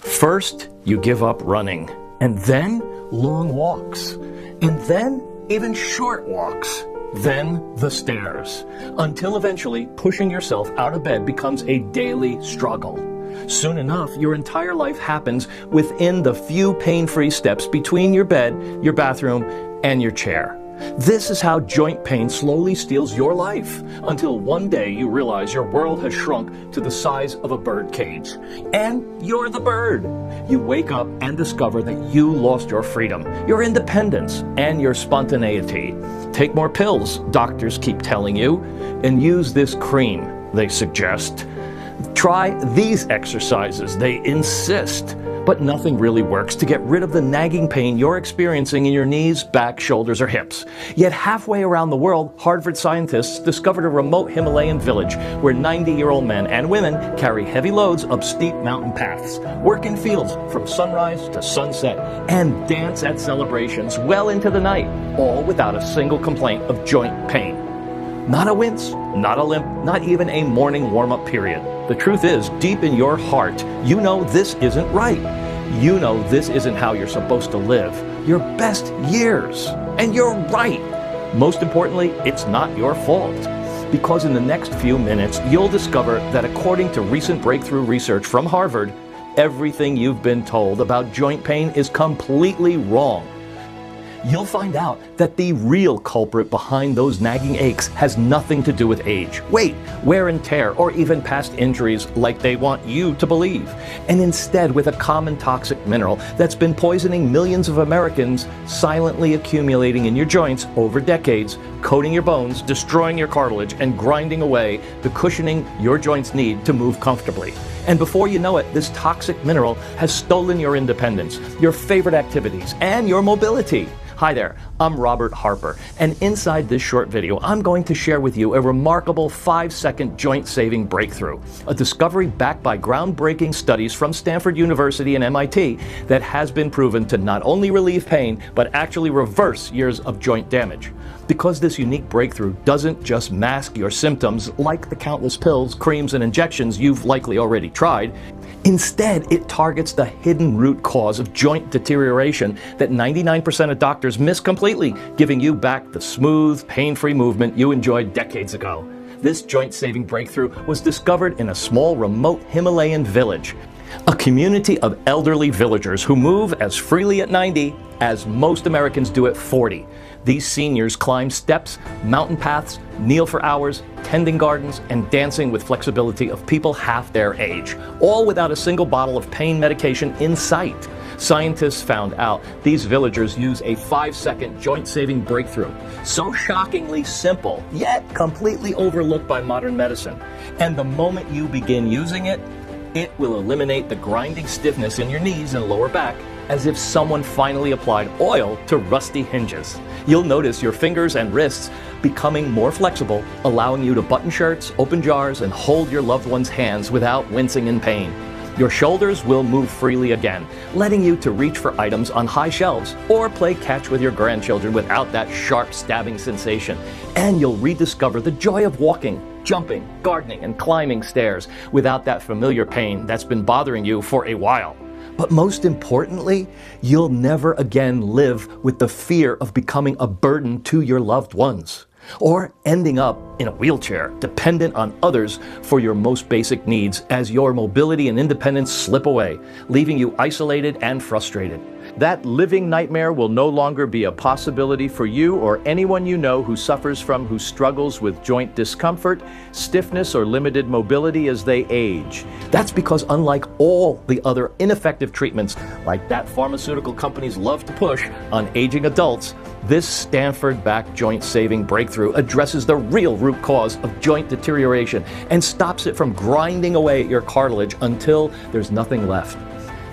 First, you give up running, and then long walks, and then even short walks, then the stairs, until eventually pushing yourself out of bed becomes a daily struggle. Soon enough, your entire life happens within the few pain-free steps between your bed, your bathroom, and your chair. This is how joint pain slowly steals your life, until one day you realize your world has shrunk to the size of a bird cage. And you're the bird. You wake up and discover that you lost your freedom, your independence, and your spontaneity. Take more pills, doctors keep telling you, and use this cream, they suggest. Try these exercises, they insist. But nothing really works to get rid of the nagging pain you're experiencing in your knees, back, shoulders, or hips. Yet halfway around the world, Harvard scientists discovered a remote Himalayan village where 90-year-old men and women carry heavy loads up steep mountain paths, work in fields from sunrise to sunset, and dance at celebrations well into the night, all without a single complaint of joint pain. Not a wince, not a limp, not even a morning warm-up period. The truth is, deep in your heart, you know this isn't right. You know this isn't how you're supposed to live your best years. And you're right. Most importantly, it's not your fault. Because in the next few minutes, you'll discover that according to recent breakthrough research from Harvard, everything you've been told about joint pain is completely wrong. You'll find out that the real culprit behind those nagging aches has nothing to do with age, weight, wear and tear, or even past injuries like they want you to believe. And instead with a common toxic mineral that's been poisoning millions of Americans, silently accumulating in your joints over decades, coating your bones, destroying your cartilage, and grinding away the cushioning your joints need to move comfortably. And before you know it, this toxic mineral has stolen your independence, your favorite activities, and your mobility. Hi there, I'm Robert Harper, and inside this short video, I'm going to share with you a remarkable 5-second joint-saving breakthrough, a discovery backed by groundbreaking studies from Stanford University and MIT that has been proven to not only relieve pain, but actually reverse years of joint damage. Because this unique breakthrough doesn't just mask your symptoms like the countless pills, creams, and injections you've likely already tried. Instead, it targets the hidden root cause of joint deterioration that 99% of doctors miss completely, giving you back the smooth, pain-free movement you enjoyed decades ago. This joint-saving breakthrough was discovered in a small, remote Himalayan village, a community of elderly villagers who move as freely at 90 as most Americans do at 40. These seniors climb steps, mountain paths, kneel for hours, tending gardens, and dancing with flexibility of people half their age, all without a single bottle of pain medication in sight. Scientists found out these villagers use a 5-second joint-saving breakthrough, so shockingly simple, yet completely overlooked by modern medicine. And the moment you begin using it, it will eliminate the grinding stiffness in your knees and lower back, as if someone finally applied oil to rusty hinges. You'll notice your fingers and wrists becoming more flexible, allowing you to button shirts, open jars, and hold your loved one's hands without wincing in pain. Your shoulders will move freely again, letting you to reach for items on high shelves or play catch with your grandchildren without that sharp stabbing sensation. And you'll rediscover the joy of walking, jumping, gardening, and climbing stairs without that familiar pain that's been bothering you for a while. But most importantly, you'll never again live with the fear of becoming a burden to your loved ones, or ending up in a wheelchair, dependent on others for your most basic needs as your mobility and independence slip away, leaving you isolated and frustrated. That living nightmare will no longer be a possibility for you or anyone you know who struggles with joint discomfort, stiffness, or limited mobility as they age. That's because unlike all the other ineffective treatments like that pharmaceutical companies love to push on aging adults, this Stanford-backed joint-saving breakthrough addresses the real root cause of joint deterioration and stops it from grinding away at your cartilage until there's nothing left.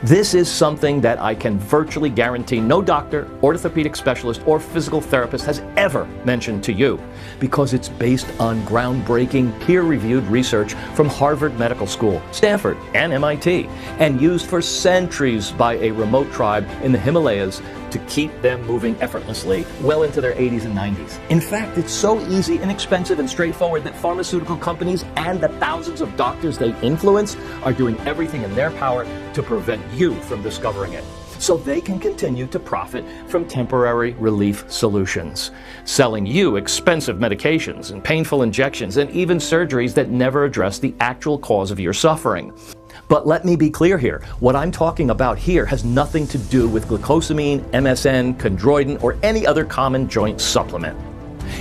This is something that I can virtually guarantee no doctor, orthopedic specialist, or physical therapist has ever mentioned to you, because it's based on groundbreaking, peer-reviewed research from Harvard Medical School, Stanford, and MIT, and used for centuries by a remote tribe in the Himalayas to keep them moving effortlessly well into their 80s and 90s. In fact, it's so easy, inexpensive, and straightforward that pharmaceutical companies and the thousands of doctors they influence are doing everything in their power to prevent you from discovering it, so they can continue to profit from temporary relief solutions, selling you expensive medications and painful injections and even surgeries that never address the actual cause of your suffering. But let me be clear here. What I'm talking about here has nothing to do with glucosamine, MSM, chondroitin, or any other common joint supplement.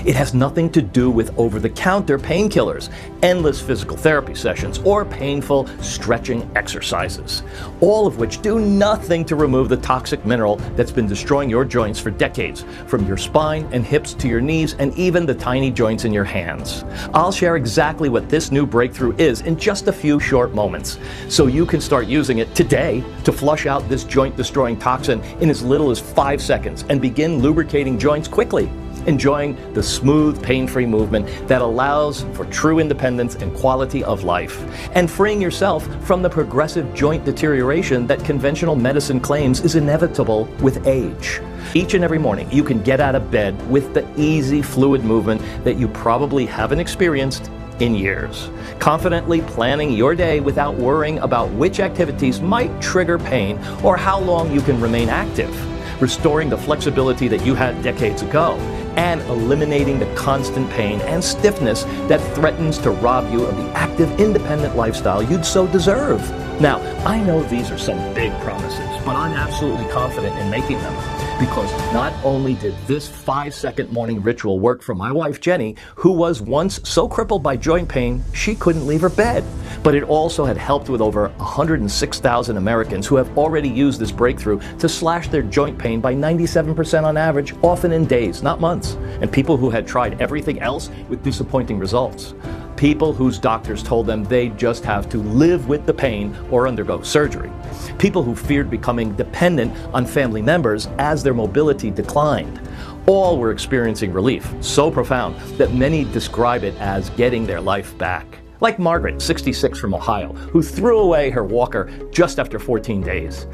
It has nothing to do with over-the-counter painkillers, endless physical therapy sessions, or painful stretching exercises, all of which do nothing to remove the toxic mineral that's been destroying your joints for decades, from your spine and hips to your knees and even the tiny joints in your hands. I'll share exactly what this new breakthrough is in just a few short moments, so you can start using it today to flush out this joint-destroying toxin in as little as 5 seconds and begin lubricating joints quickly, enjoying the smooth, pain-free movement that allows for true independence and quality of life, and freeing yourself from the progressive joint deterioration that conventional medicine claims is inevitable with age. Each and every morning, you can get out of bed with the easy, fluid movement that you probably haven't experienced in years, confidently planning your day without worrying about which activities might trigger pain or how long you can remain active, restoring the flexibility that you had decades ago, and eliminating the constant pain and stiffness that threatens to rob you of the active, independent lifestyle you'd so deserve. Now, I know these are some big promises, but I'm absolutely confident in making them, because not only did this 5-second morning ritual work for my wife Jenny, who was once so crippled by joint pain she couldn't leave her bed, but it also had helped with over 106,000 Americans who have already used this breakthrough to slash their joint pain by 97% on average, often in days, not months, and people who had tried everything else with disappointing results. People whose doctors told them they'd just have to live with the pain or undergo surgery. People who feared becoming dependent on family members as their mobility declined. All were experiencing relief so profound that many describe it as getting their life back. Like Margaret, 66, from Ohio, who threw away her walker just after 14 days.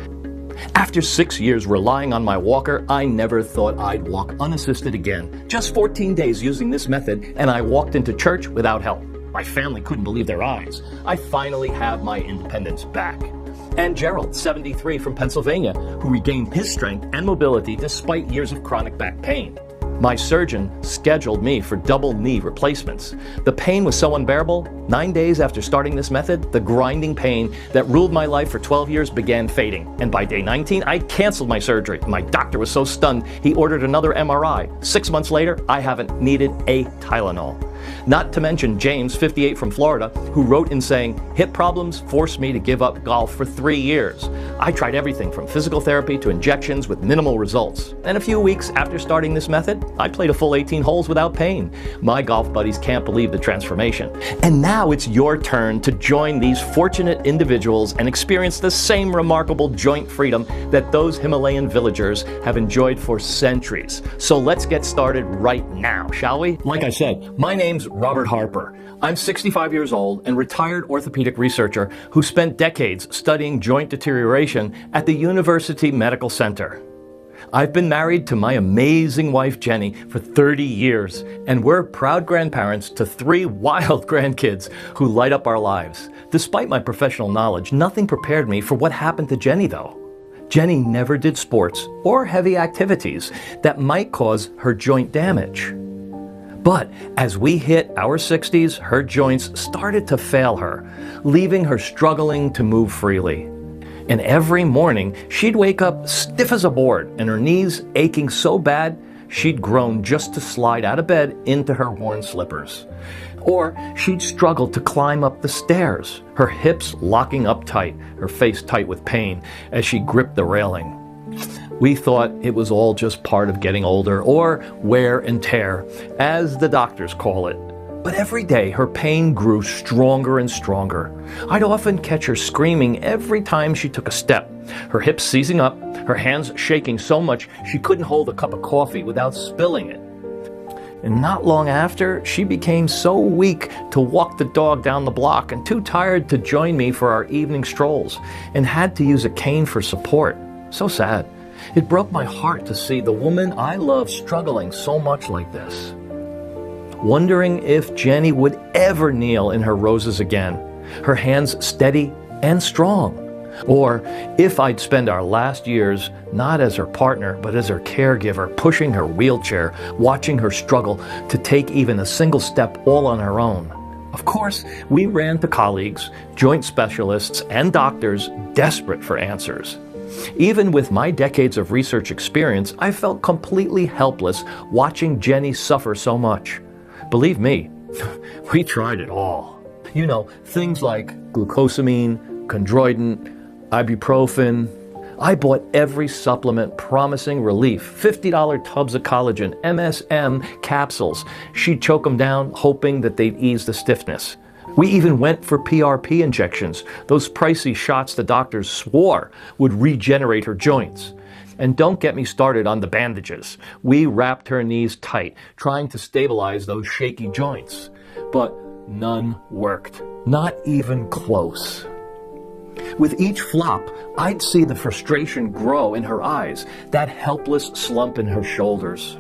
After 6 years relying on my walker, I never thought I'd walk unassisted again. Just 14 days using this method, and I walked into church without help. My family couldn't believe their eyes. I finally have my independence back. And Gerald, 73, from Pennsylvania, who regained his strength and mobility despite years of chronic back pain. My surgeon scheduled me for double knee replacements. The pain was so unbearable, 9 days after starting this method, the grinding pain that ruled my life for 12 years began fading. And by day 19, I canceled my surgery. My doctor was so stunned, he ordered another MRI. 6 months later, I haven't needed a Tylenol. Not to mention James, 58, from Florida, who wrote in saying, "Hip problems forced me to give up golf for 3 years. I tried everything from physical therapy to injections with minimal results. And a few weeks after starting this method, I played a full 18 holes without pain. My golf buddies can't believe the transformation." And now it's your turn to join these fortunate individuals and experience the same remarkable joint freedom that those Himalayan villagers have enjoyed for centuries. So let's get started right now, shall we? Like I said, my name's Robert Harper. I'm 65 years old and retired orthopedic researcher who spent decades studying joint deterioration at the University Medical Center. I've been married to my amazing wife Jenny for 30 years, and we're proud grandparents to 3 wild grandkids who light up our lives. Despite my professional knowledge, nothing prepared me for what happened to Jenny, though. Jenny never did sports or heavy activities that might cause her joint damage. But as we hit our 60s, her joints started to fail her, leaving her struggling to move freely. And every morning, she'd wake up stiff as a board and her knees aching so bad, she'd groan just to slide out of bed into her worn slippers. Or she'd struggle to climb up the stairs, her hips locking up tight, her face tight with pain as she gripped the railing. We thought it was all just part of getting older, or wear and tear, as the doctors call it. But every day, her pain grew stronger and stronger. I'd often catch her screaming every time she took a step, her hips seizing up, her hands shaking so much she couldn't hold a cup of coffee without spilling it. And not long after, she became so weak to walk the dog down the block and too tired to join me for our evening strolls, and had to use a cane for support. So sad. It broke my heart to see the woman I love struggling so much like this. Wondering if Jenny would ever kneel in her roses again, her hands steady and strong. Or if I'd spend our last years not as her partner, but as her caregiver, pushing her wheelchair, watching her struggle to take even a single step all on her own. Of course, we ran to colleagues, joint specialists, and doctors desperate for answers. Even with my decades of research experience, I felt completely helpless watching Jenny suffer so much. Believe me, we tried it all. You know, things like glucosamine, chondroitin, ibuprofen. I bought every supplement promising relief, $50 tubs of collagen, MSM capsules. She'd choke them down, hoping that they'd ease the stiffness. We even went for PRP injections, those pricey shots the doctors swore would regenerate her joints. And don't get me started on the bandages. We wrapped her knees tight, trying to stabilize those shaky joints. But none worked, not even close. With each flop, I'd see the frustration grow in her eyes, that helpless slump in her shoulders.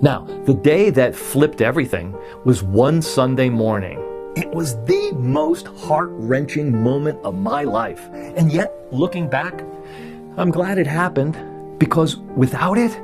Now, the day that flipped everything was one Sunday morning. It was the most heart-wrenching moment of my life. And yet, looking back, I'm glad it happened, because without it,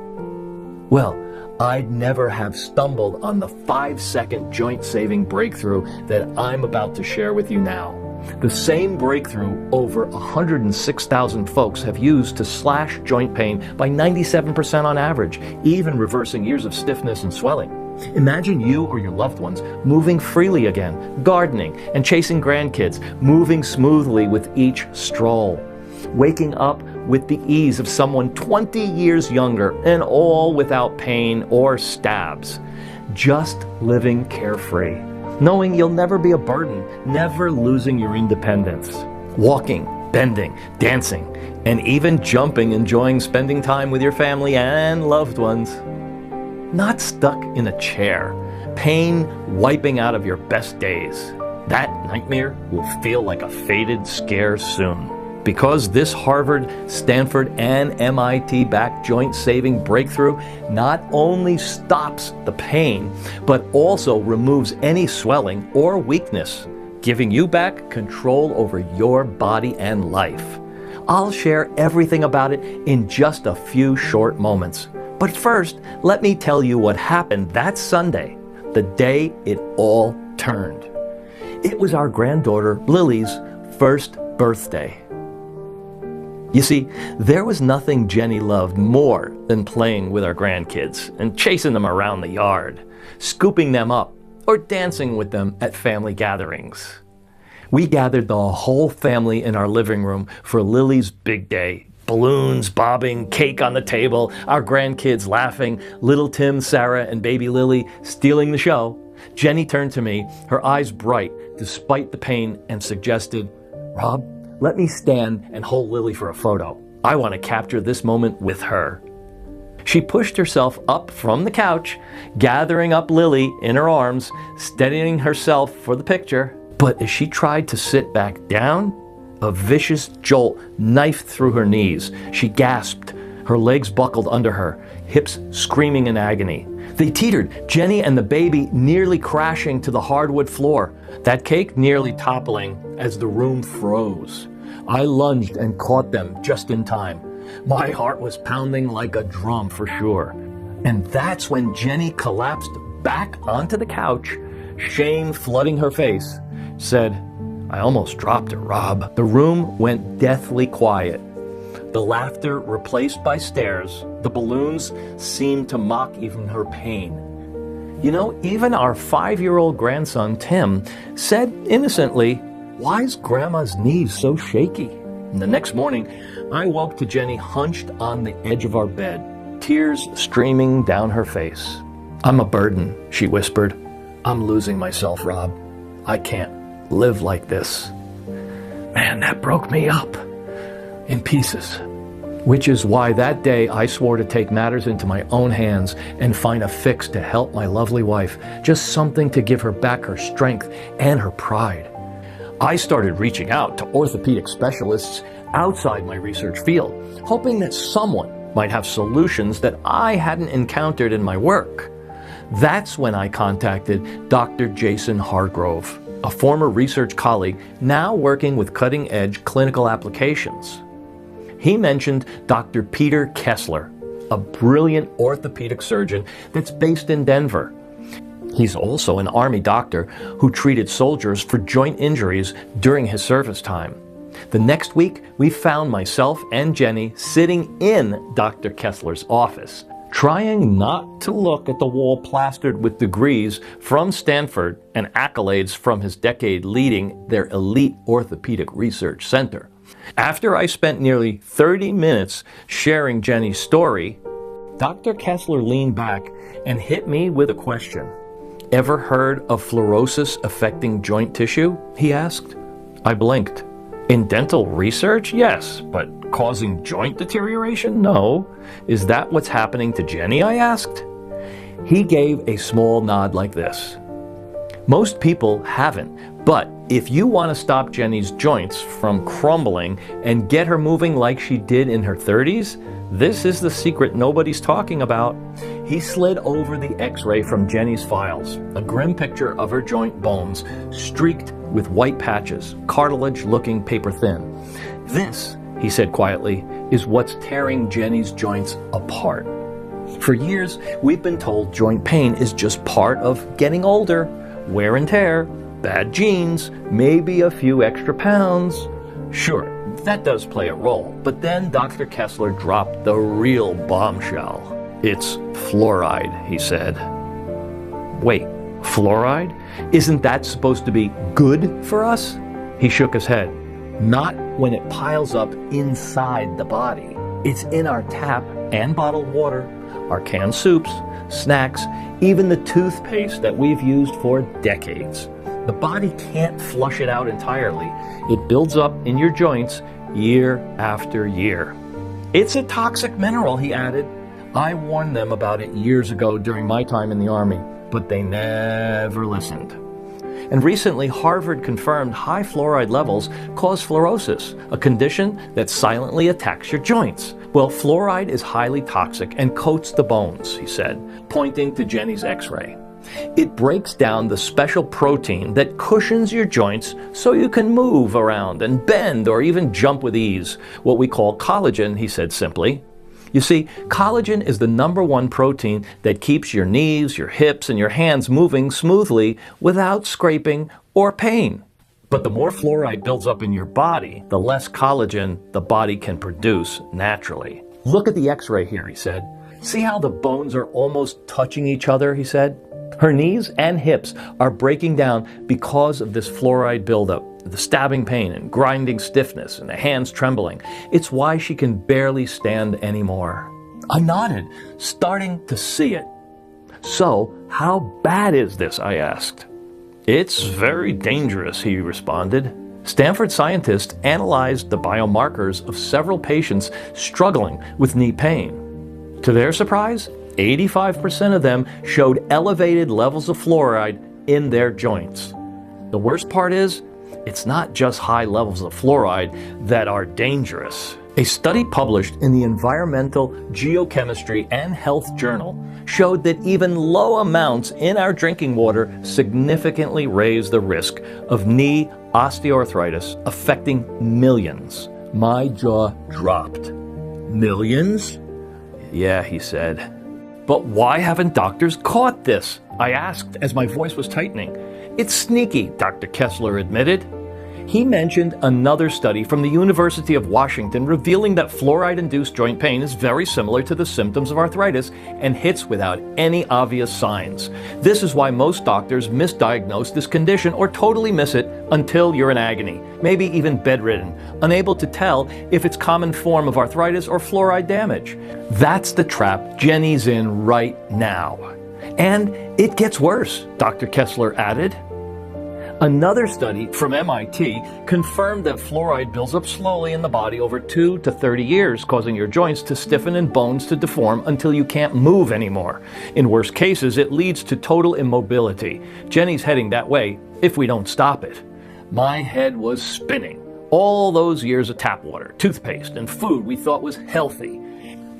well, I'd never have stumbled on the 5-second joint-saving breakthrough that I'm about to share with you now. The same breakthrough over 106,000 folks have used to slash joint pain by 97% on average, even reversing years of stiffness and swelling. Imagine you or your loved ones moving freely again, gardening and chasing grandkids, moving smoothly with each stroll, waking up with the ease of someone 20 years younger, and all without pain or stabs. Just living carefree, knowing you'll never be a burden, never losing your independence. Walking, bending, dancing, and even jumping, enjoying spending time with your family and loved ones. Not stuck in a chair, pain wiping out of your best days. That nightmare will feel like a faded scare soon. Because this Harvard, Stanford, and MIT-backed joint-saving breakthrough not only stops the pain, but also removes any swelling or weakness, giving you back control over your body and life. I'll share everything about it in just a few short moments. But first, let me tell you what happened that Sunday, the day it all turned. It was our granddaughter Lily's first birthday. You see, there was nothing Jenny loved more than playing with our grandkids and chasing them around the yard, scooping them up, or dancing with them at family gatherings. We gathered the whole family in our living room for Lily's big day. Balloons bobbing, cake on the table, our grandkids laughing, little Tim, Sarah, and baby Lily stealing the show. Jenny turned to me, her eyes bright despite the pain, and suggested, "Rob, let me stand and hold Lily for a photo. I want to capture this moment with her." She pushed herself up from the couch, gathering up Lily in her arms, steadying herself for the picture. But as she tried to sit back down, a vicious jolt knifed through her knees. She gasped, her legs buckled under her, hips screaming in agony. They teetered, Jenny and the baby nearly crashing to the hardwood floor, that cake nearly toppling as the room froze. I lunged and caught them just in time. My heart was pounding like a drum for sure. And that's when Jenny collapsed back onto the couch, shame flooding her face, said, "I almost dropped her, Rob." The room went deathly quiet. The laughter replaced by stares. The balloons seemed to mock even her pain. You know, even our 5-year-old grandson, Tim, said innocently, "Why's Grandma's knees so shaky?" And the next morning, I woke to Jenny hunched on the edge of our bed, tears streaming down her face. "I'm a burden," she whispered. "I'm losing myself, Rob. I can't live like this." Man, that broke me up in pieces. Which is why that day I swore to take matters into my own hands and find a fix to help my lovely wife, just something to give her back her strength and her pride. I started reaching out to orthopedic specialists outside my research field, hoping that someone might have solutions that I hadn't encountered in my work. That's when I contacted Dr. Jason Hargrove, a former research colleague now working with cutting-edge clinical applications. He mentioned Dr. Peter Kessler, a brilliant orthopedic surgeon that's based in Denver. He's also an Army doctor who treated soldiers for joint injuries during his service time. The next week, we found myself and Jenny sitting in Dr. Kessler's office, trying not to look at the wall plastered with degrees from Stanford and accolades from his decade leading their elite orthopedic research center. After I spent nearly 30 minutes sharing Jenny's story, Dr. Kessler leaned back and hit me with a question. "Ever heard of fluorosis affecting joint tissue?" he asked. I blinked. "In dental research, yes, but causing joint deterioration? No. Is that what's happening to Jenny?" I asked. He gave a small nod like this. "Most people haven't, but if you want to stop Jenny's joints from crumbling and get her moving like she did in her 30s, this is the secret nobody's talking about." He slid over the x-ray from Jenny's files, a grim picture of her joint bones, streaked with white patches, cartilage looking paper thin. "This," he said quietly, "is what's tearing Jenny's joints apart. For years, we've been told joint pain is just part of getting older, wear and tear, bad genes, maybe a few extra pounds. Sure, that does play a role, but then Dr. Kessler dropped the real bombshell. "It's fluoride," he said. "Wait, fluoride? Isn't that supposed to be good for us?" He shook his head. "Not when it piles up inside the body. It's in our tap and bottled water, our canned soups, snacks, even the toothpaste that we've used for decades. The body can't flush it out entirely. It builds up in your joints year after year. It's a toxic mineral," he added. "I warned them about it years ago during my time in the Army, but they never listened." And recently, Harvard confirmed high fluoride levels cause fluorosis, a condition that silently attacks your joints. "Well, fluoride is highly toxic and coats the bones," he said, pointing to Jenny's x-ray. "It breaks down the special protein that cushions your joints so you can move around and bend or even jump with ease, what we call collagen," he said simply. You see, collagen is the #1 protein that keeps your knees, your hips, and your hands moving smoothly without scraping or pain. But the more fluoride builds up in your body, the less collagen the body can produce naturally. "Look at the x-ray here," he said. "See how the bones are almost touching each other," he said. "Her knees and hips are breaking down because of this fluoride buildup, the stabbing pain and grinding stiffness and the hands trembling. It's why she can barely stand anymore." I nodded, starting to see it. "So, how bad is this?" I asked. "It's very dangerous," he responded. Stanford scientists analyzed the biomarkers of several patients struggling with knee pain. To their surprise, 85% of them showed elevated levels of fluoride in their joints. The worst part is, it's not just high levels of fluoride that are dangerous. A study published in the Environmental Geochemistry and Health Journal showed that even low amounts in our drinking water significantly raise the risk of knee osteoarthritis, affecting millions. My jaw dropped. "Millions?" "Yeah," he said. "But why haven't doctors caught this?" I asked as my voice was tightening. "It's sneaky," Dr. Kessler admitted. He mentioned another study from the University of Washington revealing that fluoride-induced joint pain is very similar to the symptoms of arthritis and hits without any obvious signs. This is why most doctors misdiagnose this condition or totally miss it until you're in agony, maybe even bedridden, unable to tell if it's a common form of arthritis or fluoride damage. That's the trap Jenny's in right now. And it gets worse, Dr. Kessler added. Another study from MIT confirmed that fluoride builds up slowly in the body over 2 to 30 years, causing your joints to stiffen and bones to deform until you can't move anymore. In worst cases, it leads to total immobility. Jenny's heading that way if we don't stop it. My head was spinning. All those years of tap water, toothpaste, and food we thought was healthy.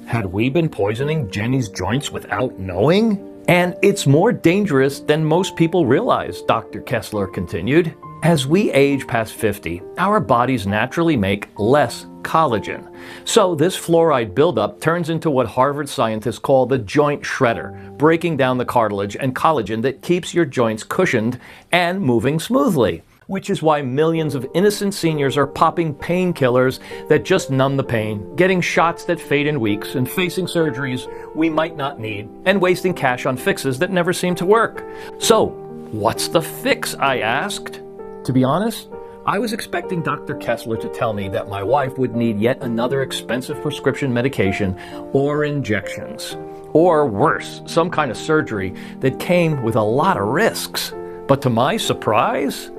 Had we been poisoning Jenny's joints without knowing? And it's more dangerous than most people realize, Dr. Kessler continued. As we age past 50, our bodies naturally make less collagen. So this fluoride buildup turns into what Harvard scientists call the joint shredder, breaking down the cartilage and collagen that keeps your joints cushioned and moving smoothly. Which is why millions of innocent seniors are popping painkillers that just numb the pain, getting shots that fade in weeks, and facing surgeries we might not need, and wasting cash on fixes that never seem to work. So, what's the fix, I asked? To be honest, I was expecting Dr. Kessler to tell me that my wife would need yet another expensive prescription medication or injections. Or worse, some kind of surgery that came with a lot of risks. But to my surprise,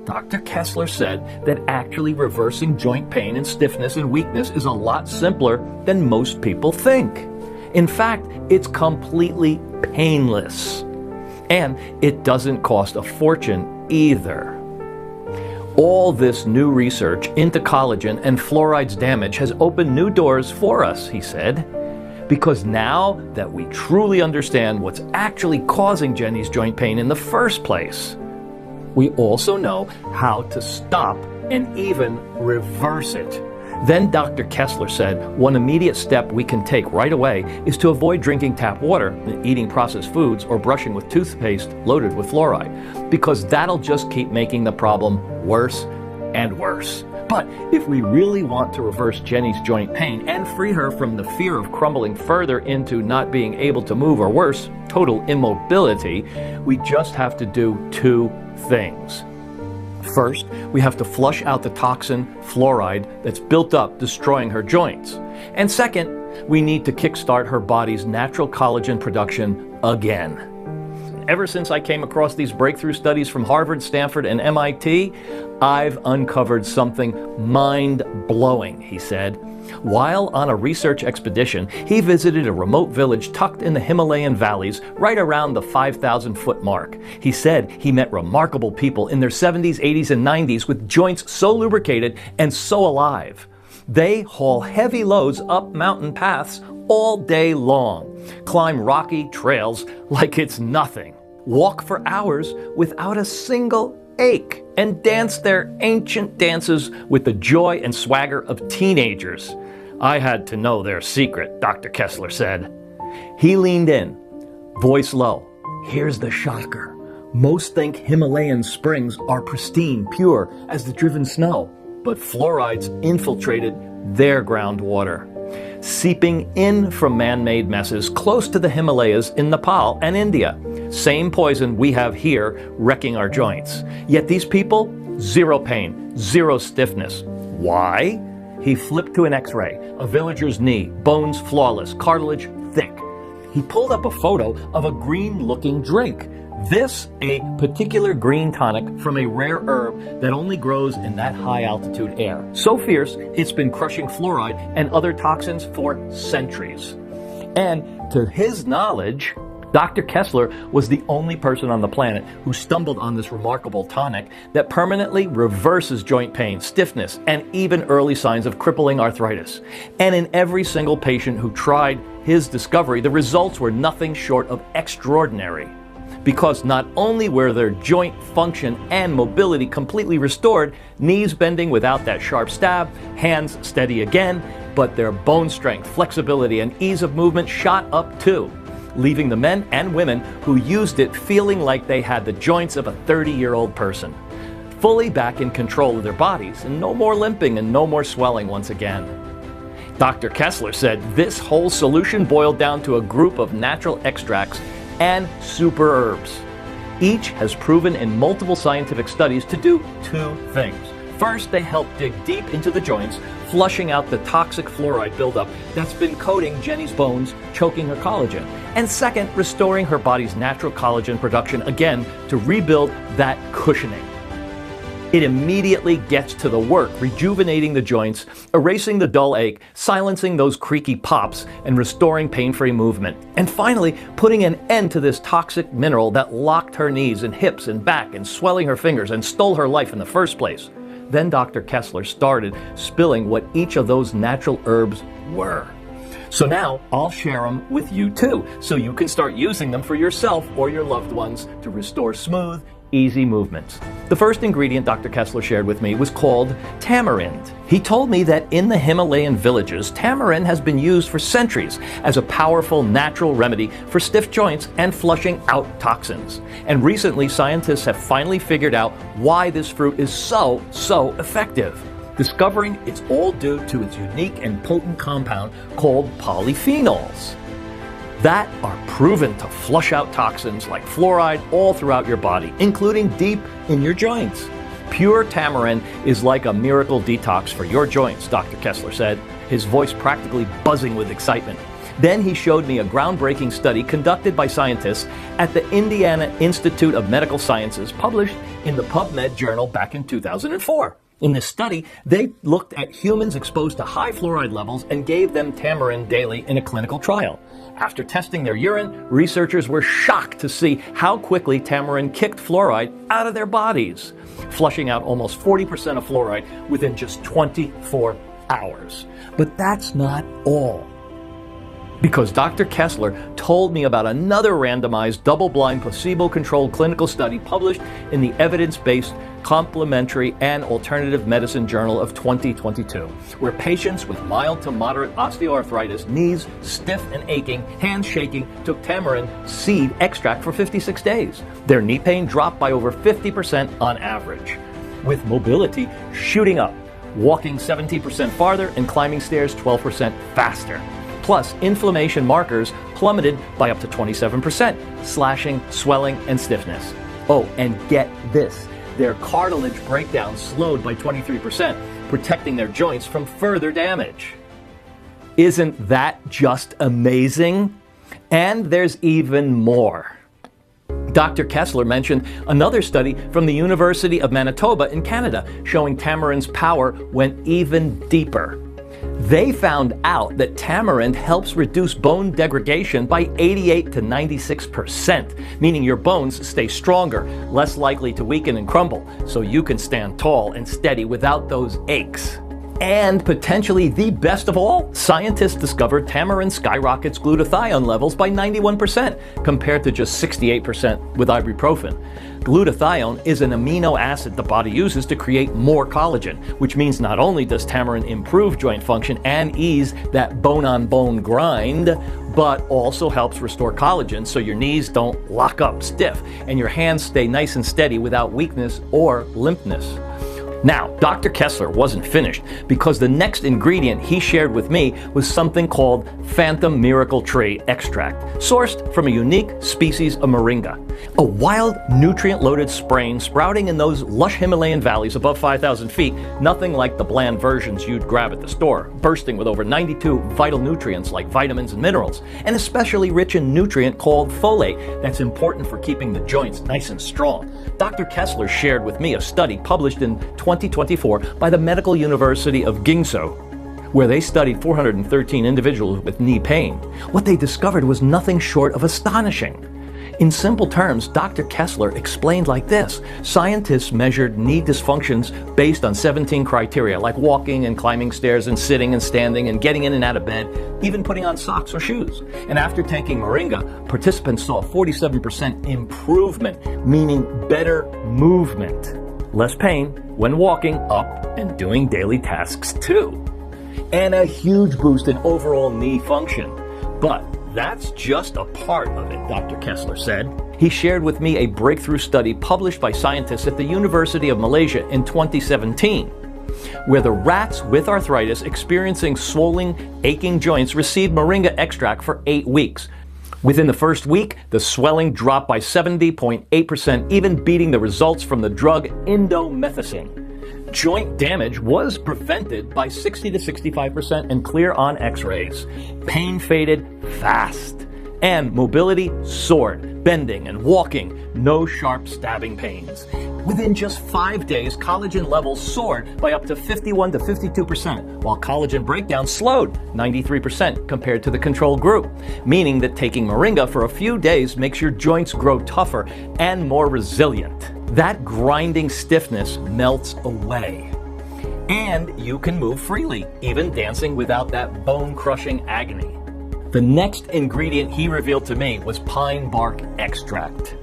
Dr. Kessler said that actually reversing joint pain and stiffness and weakness is a lot simpler than most people think. In fact, it's completely painless. And it doesn't cost a fortune either. All this new research into collagen and fluoride's damage has opened new doors for us, he said. Because now that we truly understand what's actually causing Jenny's joint pain in the first place, we also know how to stop and even reverse it. Then Dr. Kessler said one immediate step we can take right away is to avoid drinking tap water, eating processed foods, or brushing with toothpaste loaded with fluoride, because that'll just keep making the problem worse and worse. But if we really want to reverse Jenny's joint pain and free her from the fear of crumbling further into not being able to move, or worse, total immobility, we just have to do two things. First, we have to flush out the toxin, fluoride, that's built up, destroying her joints. And second, we need to kickstart her body's natural collagen production again. Ever since I came across these breakthrough studies from Harvard, Stanford, and MIT, I've uncovered something mind-blowing, he said. While on a research expedition, he visited a remote village tucked in the Himalayan valleys right around the 5,000-foot mark. He said he met remarkable people in their 70s, 80s, and 90s with joints so lubricated and so alive. They haul heavy loads up mountain paths all day long, climb rocky trails like it's nothing, walk for hours without a single ache, and dance their ancient dances with the joy and swagger of teenagers. I had to know their secret, Dr. Kessler said. He leaned in, voice low. Here's the shocker. Most think Himalayan springs are pristine, pure as the driven snow, but fluoride's infiltrated their groundwater, seeping in from man-made messes close to the Himalayas in Nepal and India. Same poison we have here wrecking our joints. Yet these people, zero pain, zero stiffness. Why? He flipped to an x-ray, a villager's knee, bones flawless, cartilage thick. He pulled up a photo of a green-looking drink. This, a particular green tonic from a rare herb that only grows in that high-altitude air. So fierce, it's been crushing fluoride and other toxins for centuries. And to his knowledge, Dr. Kessler was the only person on the planet who stumbled on this remarkable tonic that permanently reverses joint pain, stiffness, and even early signs of crippling arthritis. And in every single patient who tried his discovery, the results were nothing short of extraordinary. Because not only were their joint function and mobility completely restored, knees bending without that sharp stab, hands steady again, but their bone strength, flexibility, and ease of movement shot up too, leaving the men and women who used it feeling like they had the joints of a 30-year-old person, fully back in control of their bodies, and no more limping and no more swelling once again. Dr. Kessler said this whole solution boiled down to a group of natural extracts and super herbs. Each has proven in multiple scientific studies to do two things. First, they help dig deep into the joints, flushing out the toxic fluoride buildup that's been coating Jenny's bones, choking her collagen. And second, restoring her body's natural collagen production again to rebuild that cushioning. It immediately gets to the work, rejuvenating the joints, erasing the dull ache, silencing those creaky pops, and restoring pain-free movement. And finally, putting an end to this toxic mineral that locked her knees and hips and back and swelling her fingers and stole her life in the first place. Then Dr. Kessler started spilling what each of those natural herbs were. So now I'll share them with you too, so you can start using them for yourself or your loved ones to restore smooth, easy movements. The first ingredient Dr. Kessler shared with me was called tamarind. He told me that in the Himalayan villages, tamarind has been used for centuries as a powerful natural remedy for stiff joints and flushing out toxins. And recently, scientists have finally figured out why this fruit is so effective. Discovering it's all due to its unique and potent compound called polyphenols that are proven to flush out toxins like fluoride all throughout your body, including deep in your joints. Pure tamarind is like a miracle detox for your joints, Dr. Kessler said, his voice practically buzzing with excitement. Then he showed me a groundbreaking study conducted by scientists at the Indiana Institute of Medical Sciences, published in the PubMed journal back in 2004. In this study, they looked at humans exposed to high fluoride levels and gave them tamarind daily in a clinical trial. After testing their urine, researchers were shocked to see how quickly tamarind kicked fluoride out of their bodies, flushing out almost 40% of fluoride within just 24 hours. But that's not all. Because Dr. Kessler told me about another randomized, double-blind, placebo-controlled clinical study published in the Evidence-Based Complementary and Alternative Medicine Journal of 2022, where patients with mild to moderate osteoarthritis, knees stiff and aching, hands shaking, took tamarind seed extract for 56 days. Their knee pain dropped by over 50% on average, with mobility shooting up, walking 17% farther and climbing stairs 12% faster. Plus, inflammation markers plummeted by up to 27%, slashing, swelling, and stiffness. Oh, and get this. Their cartilage breakdown slowed by 23%, protecting their joints from further damage. Isn't that just amazing? And there's even more. Dr. Kessler mentioned another study from the University of Manitoba in Canada showing tamarind's power went even deeper. They found out that tamarind helps reduce bone degradation by 88 to 96%, meaning your bones stay stronger, less likely to weaken and crumble, so you can stand tall and steady without those aches. And potentially the best of all, scientists discovered tamarind skyrockets glutathione levels by 91% compared to just 68% with ibuprofen. Glutathione is an amino acid the body uses to create more collagen, which means not only does tamarind improve joint function and ease that bone-on-bone grind, but also helps restore collagen so your knees don't lock up stiff and your hands stay nice and steady without weakness or limpness. Now, Dr. Kessler wasn't finished, because the next ingredient he shared with me was something called Phantom Miracle Tree Extract, sourced from a unique species of moringa, a wild, nutrient-loaded sprain sprouting in those lush Himalayan valleys above 5,000 feet, nothing like the bland versions you'd grab at the store, bursting with over 92 vital nutrients like vitamins and minerals, and especially rich in nutrient called folate that's important for keeping the joints nice and strong. Dr. Kessler shared with me a study published in 2024 by the Medical University of Gingso, where they studied 413 individuals with knee pain. What they discovered was nothing short of astonishing. In simple terms, Dr. Kessler explained like this. Scientists measured knee dysfunctions based on 17 criteria, like walking and climbing stairs and sitting and standing and getting in and out of bed, even putting on socks or shoes. And after taking moringa, participants saw a 47% improvement, meaning better movement. Less pain when walking up and doing daily tasks too. And a huge boost in overall knee function. But that's just a part of it, Dr. Kessler said. He shared with me a breakthrough study published by scientists at the University of Malaysia in 2017, where the rats with arthritis experiencing swollen, aching joints received moringa extract for 8 weeks. Within the first week, the swelling dropped by 70.8%, even beating the results from the drug indomethacin. Joint damage was prevented by 60 to 65% and clear on x-rays. Pain faded fast. And mobility soared, bending and walking, no sharp stabbing pains. Within just 5 days, collagen levels soared by up to 51 to 52%, while collagen breakdown slowed 93% compared to the control group, meaning that taking moringa for a few days makes your joints grow tougher and more resilient. That grinding stiffness melts away. And you can move freely, even dancing without that bone-crushing agony. The next ingredient he revealed to me was pine bark extract.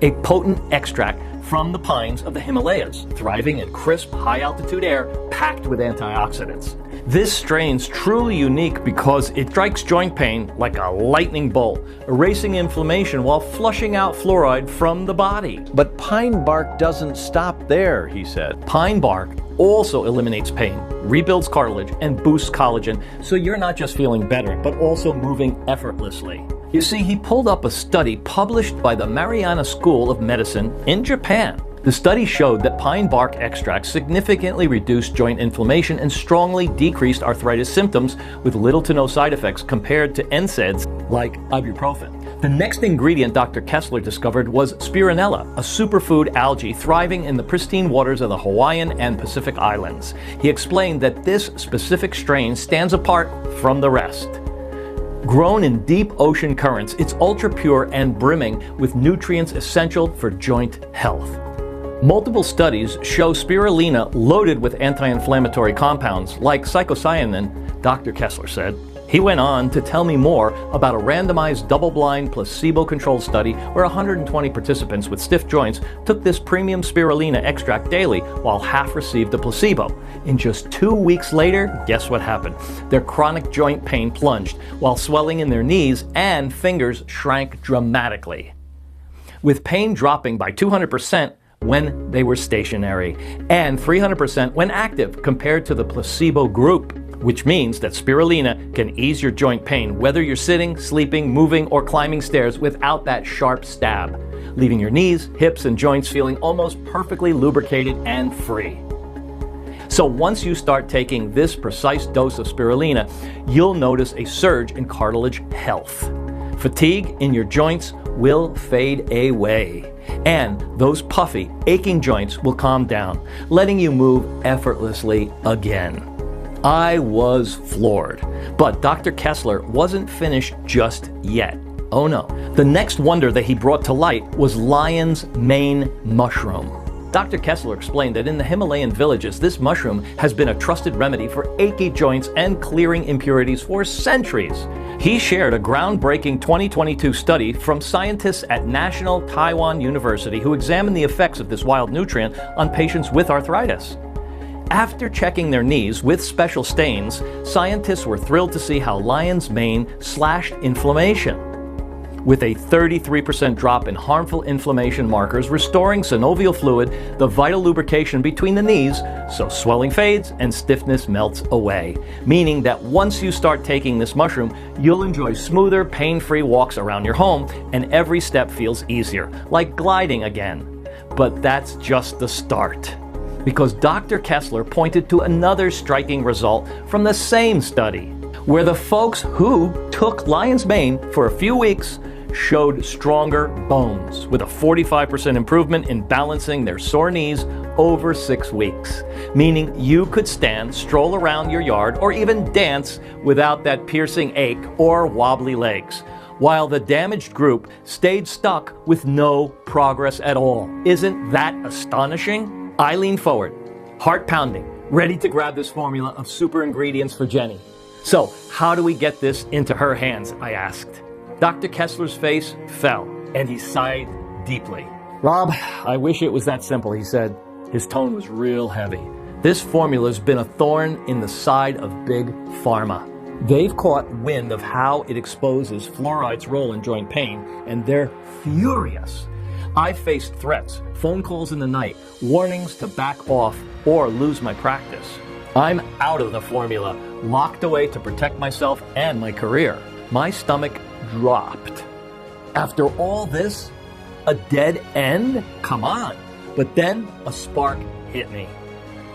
A potent extract from the pines of the Himalayas, thriving in crisp, high-altitude air packed with antioxidants. This strain's truly unique because it strikes joint pain like a lightning bolt, erasing inflammation while flushing out fluoride from the body. But pine bark doesn't stop there, he said. Pine bark also eliminates pain, rebuilds cartilage, and boosts collagen, so you're not just feeling better, but also moving effortlessly. You see, he pulled up a study published by the Mariana School of Medicine in Japan. The study showed that pine bark extracts significantly reduced joint inflammation and strongly decreased arthritis symptoms with little to no side effects compared to NSAIDs like ibuprofen. The next ingredient Dr. Kessler discovered was spirulina, a superfood algae thriving in the pristine waters of the Hawaiian and Pacific Islands. He explained that this specific strain stands apart from the rest. Grown in deep ocean currents, it's ultra-pure and brimming with nutrients essential for joint health. Multiple studies show spirulina loaded with anti-inflammatory compounds like phycocyanin, Dr. Kessler said. He went on to tell me more about a randomized double-blind placebo-controlled study where 120 participants with stiff joints took this premium spirulina extract daily while half received a placebo. In just 2 weeks later, guess what happened? Their chronic joint pain plunged while swelling in their knees and fingers shrank dramatically, with pain dropping by 200% when they were stationary and 300% when active compared to the placebo group, which means that spirulina can ease your joint pain whether you're sitting, sleeping, moving, or climbing stairs without that sharp stab, leaving your knees, hips, and joints feeling almost perfectly lubricated and free. So once you start taking this precise dose of spirulina, you'll notice a surge in cartilage health. Fatigue in your joints will fade away, and those puffy, aching joints will calm down, letting you move effortlessly again. I was floored, but Dr. Kessler wasn't finished just yet. Oh no. The next wonder that he brought to light was lion's mane mushroom. Dr. Kessler explained that in the Himalayan villages, this mushroom has been a trusted remedy for achy joints and clearing impurities for centuries. He shared a groundbreaking 2022 study from scientists at National Taiwan University who examined the effects of this wild nutrient on patients with arthritis. After checking their knees with special stains, scientists were thrilled to see how lion's mane slashed inflammation, with a 33% drop in harmful inflammation markers, restoring synovial fluid, the vital lubrication between the knees, so swelling fades and stiffness melts away. Meaning that once you start taking this mushroom, you'll enjoy smoother, pain-free walks around your home, and every step feels easier, like gliding again. But that's just the start, because Dr. Kessler pointed to another striking result from the same study, where the folks who took lion's mane for a few weeks showed stronger bones, with a 45% improvement in balancing their sore knees over 6 weeks, meaning you could stand, stroll around your yard, or even dance without that piercing ache or wobbly legs, while the damaged group stayed stuck with no progress at all. Isn't that astonishing? I leaned forward, heart pounding, ready to grab this formula of super ingredients for Jenny. So, how do we get this into her hands? I asked. Dr. Kessler's face fell, and he sighed deeply. Rob, I wish it was that simple, he said. His tone was real heavy. This formula's been a thorn in the side of Big Pharma. They've caught wind of how it exposes fluoride's role in joint pain, and they're furious. I've faced threats, phone calls in the night, warnings to back off or lose my practice. I'm out of the formula, locked away to protect myself and my career. My stomach dropped. After all this, a dead end? Come on. But then a spark hit me.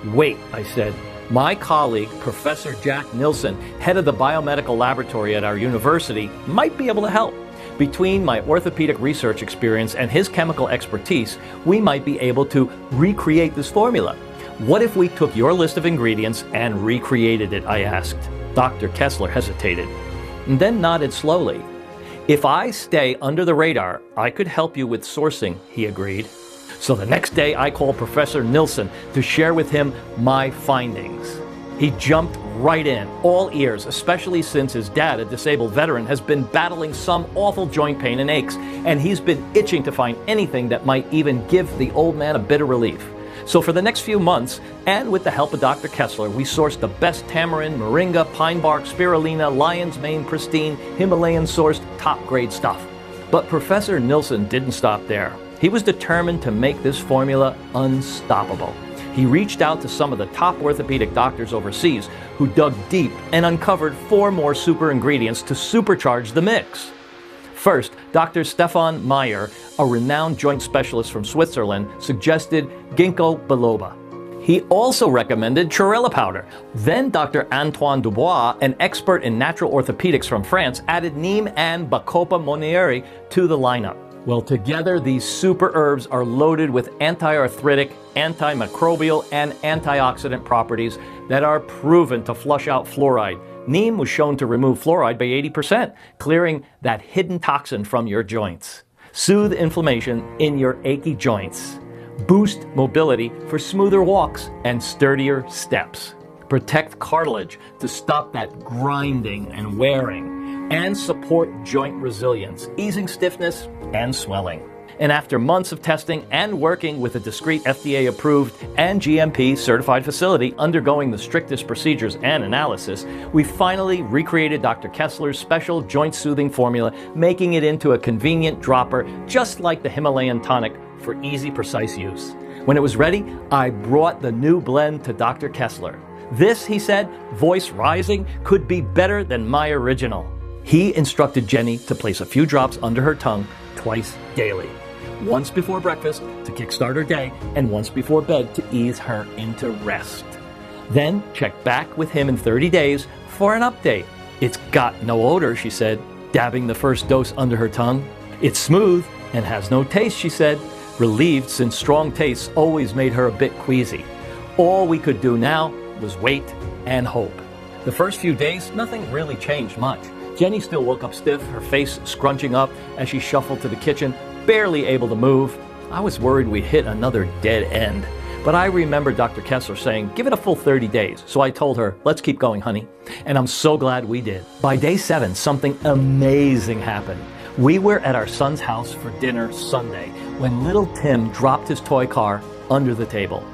Wait, I said. My colleague, Professor Jack Nilsson, head of the biomedical laboratory at our university, might be able to help. Between my orthopedic research experience and his chemical expertise, we might be able to recreate this formula. What if we took your list of ingredients and recreated it, I asked. Dr. Kessler hesitated, and then nodded slowly. If I stay under the radar, I could help you with sourcing, he agreed. So the next day I called Professor Nilsson to share with him my findings. He jumped right in, all ears, especially since his dad, a disabled veteran, has been battling some awful joint pain and aches, and he's been itching to find anything that might even give the old man a bit of relief. So for the next few months, and with the help of Dr. Kessler, we sourced the best tamarind, moringa, pine bark, spirulina, lion's mane, pristine, Himalayan-sourced, top-grade stuff. But Professor Nilsson didn't stop there. He was determined to make this formula unstoppable. He reached out to some of the top orthopedic doctors overseas who dug deep and uncovered 4 more super ingredients to supercharge the mix. First, Dr. Stefan Meyer, a renowned joint specialist from Switzerland, suggested ginkgo biloba. He also recommended chlorella powder. Then Dr. Antoine Dubois, an expert in natural orthopedics from France, added neem and bacopa monnieri to the lineup. Well, together these super herbs are loaded with anti-arthritic, antimicrobial, and antioxidant properties that are proven to flush out fluoride. Neem was shown to remove fluoride by 80%, clearing that hidden toxin from your joints. Soothe inflammation in your achy joints. Boost mobility for smoother walks and sturdier steps. Protect cartilage to stop that grinding and wearing. And support joint resilience, easing stiffness and swelling. And after months of testing and working with a discrete FDA-approved and GMP-certified facility undergoing the strictest procedures and analysis, we finally recreated Dr. Kessler's special joint-soothing formula, making it into a convenient dropper just like the Himalayan tonic for easy, precise use. When it was ready, I brought the new blend to Dr. Kessler. This, he said, voice rising, could be better than my original. He instructed Jenny to place a few drops under her tongue twice daily. Once before breakfast to kickstart her day, and once before bed to ease her into rest. Then check back with him in 30 days for an update. It's got no odor, she said, dabbing the first dose under her tongue. It's smooth and has no taste, she said, relieved since strong tastes always made her a bit queasy. All we could do now was wait and hope. The first few days, nothing really changed much. Jenny still woke up stiff, her face scrunching up as she shuffled to the kitchen, barely able to move. I was worried we hit another dead end. But I remember Dr. Kessler saying, give it a full 30 days. So I told her, let's keep going, honey. And I'm so glad we did. By day 7, something amazing happened. We were at our son's house for dinner Sunday when little Tim dropped his toy car under the table.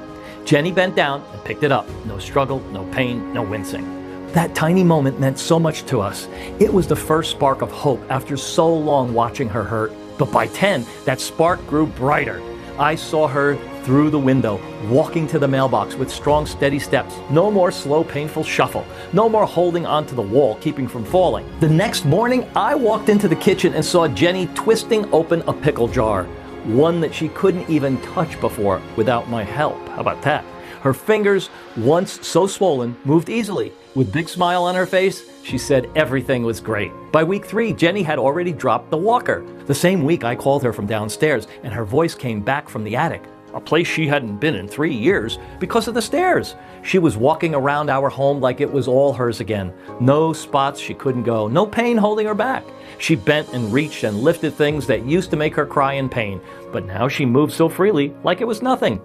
Jenny bent down and picked it up. No struggle, no pain, no wincing. That tiny moment meant so much to us. It was the first spark of hope after so long watching her hurt. But by 10, that spark grew brighter. I saw her through the window, walking to the mailbox with strong, steady steps. No more slow, painful shuffle. No more holding onto the wall, keeping from falling. The next morning, I walked into the kitchen and saw Jenny twisting open a pickle jar, one that she couldn't even touch before without my help. How about that? Her fingers, once so swollen, moved easily. With a big smile on her face, she said everything was great. By week 3, Jenny had already dropped the walker. The same week, I called her from downstairs, and her voice came back from the attic, a place she hadn't been in 3 years because of the stairs. She was walking around our home like it was all hers again. No spots she couldn't go, no pain holding her back. She bent and reached and lifted things that used to make her cry in pain, but now she moved so freely like it was nothing.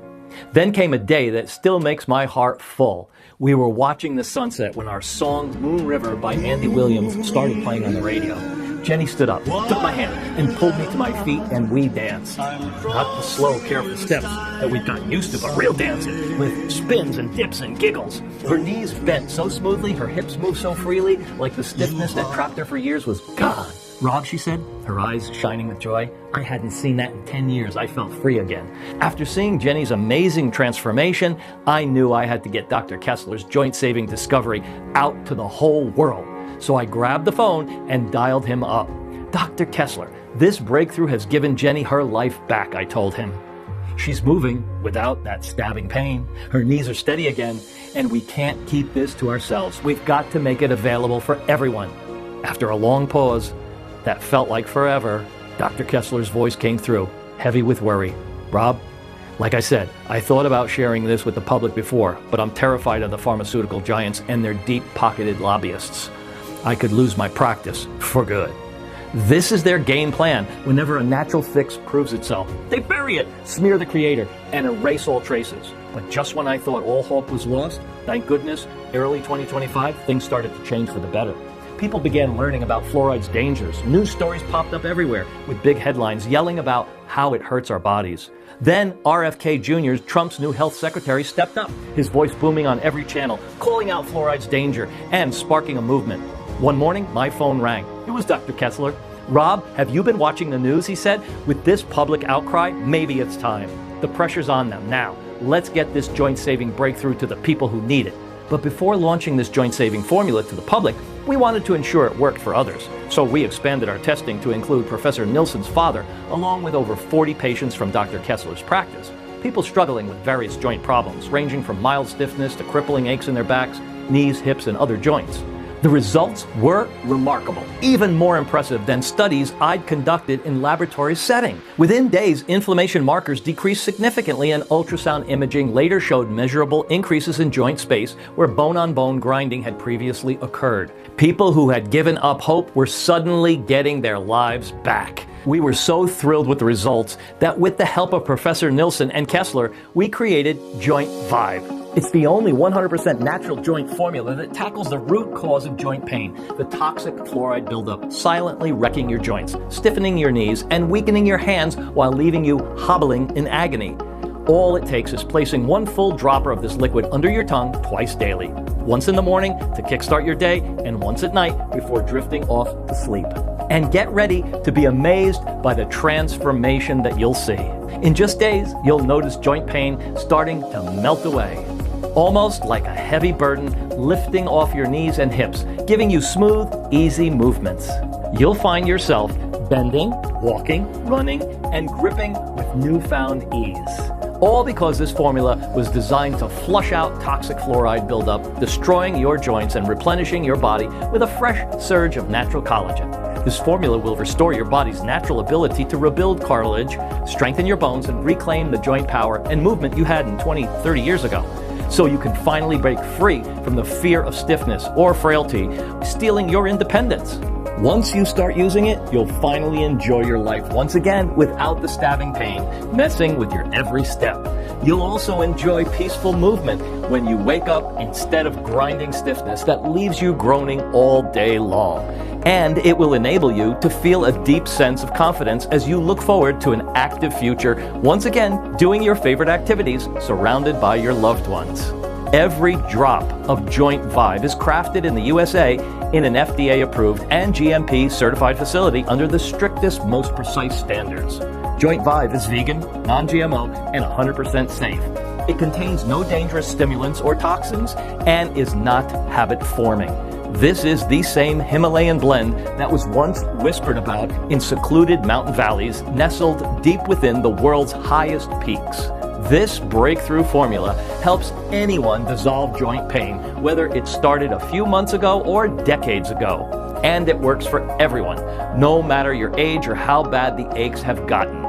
Then came a day that still makes my heart full. We were watching the sunset when our song Moon River by Andy Williams started playing on the radio. Jenny stood up, took my hand, and pulled me to my feet, and we danced. Not the slow, careful steps that we'd gotten used to, but real dancing, with spins and dips and giggles. Her knees bent so smoothly, her hips moved so freely, like the stiffness that trapped her for years was gone. Rob, she said, her eyes shining with joy, I hadn't seen that in 10 years. I felt free again. After seeing Jenny's amazing transformation, I knew I had to get Dr. Kessler's joint-saving discovery out to the whole world. So I grabbed the phone and dialed him up. Dr. Kessler, this breakthrough has given Jenny her life back, I told him. She's moving without that stabbing pain. Her knees are steady again, and we can't keep this to ourselves. We've got to make it available for everyone. After a long pause that felt like forever, Dr. Kessler's voice came through, heavy with worry. Rob, like I said, I thought about sharing this with the public before, but I'm terrified of the pharmaceutical giants and their deep-pocketed lobbyists. I could lose my practice for good. This is their game plan whenever a natural fix proves itself. They bury it, smear the creator, and erase all traces. But just when I thought all hope was lost, thank goodness, early 2025, things started to change for the better. People began learning about fluoride's dangers. News stories popped up everywhere with big headlines yelling about how it hurts our bodies. Then RFK Jr., Trump's new health secretary, stepped up, his voice booming on every channel, calling out fluoride's danger and sparking a movement. One morning, my phone rang. It was Dr. Kessler. "Rob, have you been watching the news?" he said. "With this public outcry, maybe it's time. The pressure's on them now. Let's get this joint-saving breakthrough to the people who need it." But before launching this joint-saving formula to the public, we wanted to ensure it worked for others. So we expanded our testing to include Professor Nilsson's father, along with over 40 patients from Dr. Kessler's practice. People struggling with various joint problems, ranging from mild stiffness to crippling aches in their backs, knees, hips, and other joints. The results were remarkable, even more impressive than studies I'd conducted in laboratory setting. Within days, inflammation markers decreased significantly, and ultrasound imaging later showed measurable increases in joint space where bone-on-bone grinding had previously occurred. People who had given up hope were suddenly getting their lives back. We were so thrilled with the results that with the help of Professor Nilsson and Kessler, we created Joint Vive. It's the only 100% natural joint formula that tackles the root cause of joint pain, the toxic fluoride buildup, silently wrecking your joints, stiffening your knees, and weakening your hands while leaving you hobbling in agony. All it takes is placing one full dropper of this liquid under your tongue twice daily. Once in the morning to kickstart your day, and once at night before drifting off to sleep. And get ready to be amazed by the transformation that you'll see. In just days, you'll notice joint pain starting to melt away. Almost like a heavy burden lifting off your knees and hips, giving you smooth, easy movements. You'll find yourself bending, walking, running, and gripping with newfound ease. All because this formula was designed to flush out toxic fluoride buildup, destroying your joints and replenishing your body with a fresh surge of natural collagen. This formula will restore your body's natural ability to rebuild cartilage, strengthen your bones, and reclaim the joint power and movement you had in 20, 30 years ago. So you can finally break free from the fear of stiffness or frailty, stealing your independence. Once you start using it, you'll finally enjoy your life once again without the stabbing pain, messing with your every step. You'll also enjoy peaceful movement when you wake up instead of grinding stiffness that leaves you groaning all day long. And it will enable you to feel a deep sense of confidence as you look forward to an active future, once again doing your favorite activities surrounded by your loved ones. Every drop of Joint Vive is crafted in the USA in an FDA-approved and GMP-certified facility under the strictest, most precise standards. Joint Vive is vegan, non-GMO, and 100% safe. It contains no dangerous stimulants or toxins and is not habit-forming. This is the same Himalayan blend that was once whispered about in secluded mountain valleys nestled deep within the world's highest peaks. This breakthrough formula helps anyone dissolve joint pain, whether it started a few months ago or decades ago. And it works for everyone, no matter your age or how bad the aches have gotten.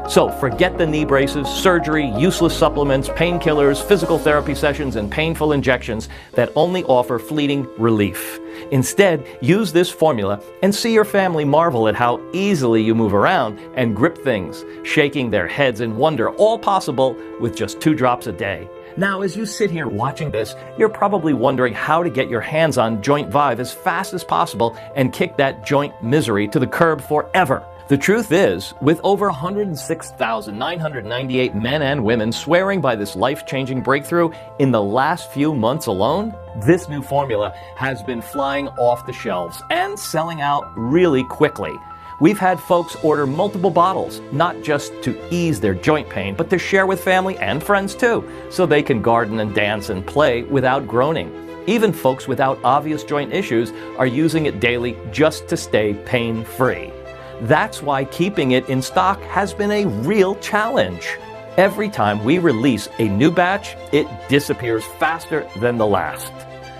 So forget the knee braces, surgery, useless supplements, painkillers, physical therapy sessions, and painful injections that only offer fleeting relief. Instead, use this formula and see your family marvel at how easily you move around and grip things, shaking their heads in wonder, all possible with just 2 drops a day. Now, as you sit here watching this, you're probably wondering how to get your hands on Joint Vive as fast as possible and kick that joint misery to the curb forever. The truth is, with over 106,998 men and women swearing by this life-changing breakthrough in the last few months alone, this new formula has been flying off the shelves and selling out really quickly. We've had folks order multiple bottles, not just to ease their joint pain, but to share with family and friends too, so they can garden and dance and play without groaning. Even folks without obvious joint issues are using it daily just to stay pain-free. That's why keeping it in stock has been a real challenge. Every time we release a new batch, it disappears faster than the last.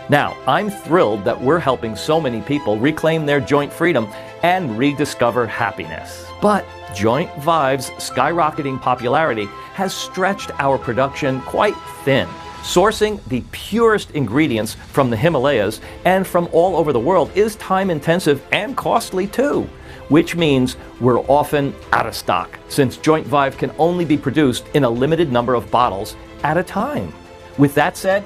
Now, I'm thrilled that we're helping so many people reclaim their joint freedom and rediscover happiness. But Joint Vive's skyrocketing popularity has stretched our production quite thin. Sourcing the purest ingredients from the Himalayas and from all over the world is time-intensive and costly too, which means we're often out of stock, since Joint Vive can only be produced in a limited number of bottles at a time. With that said,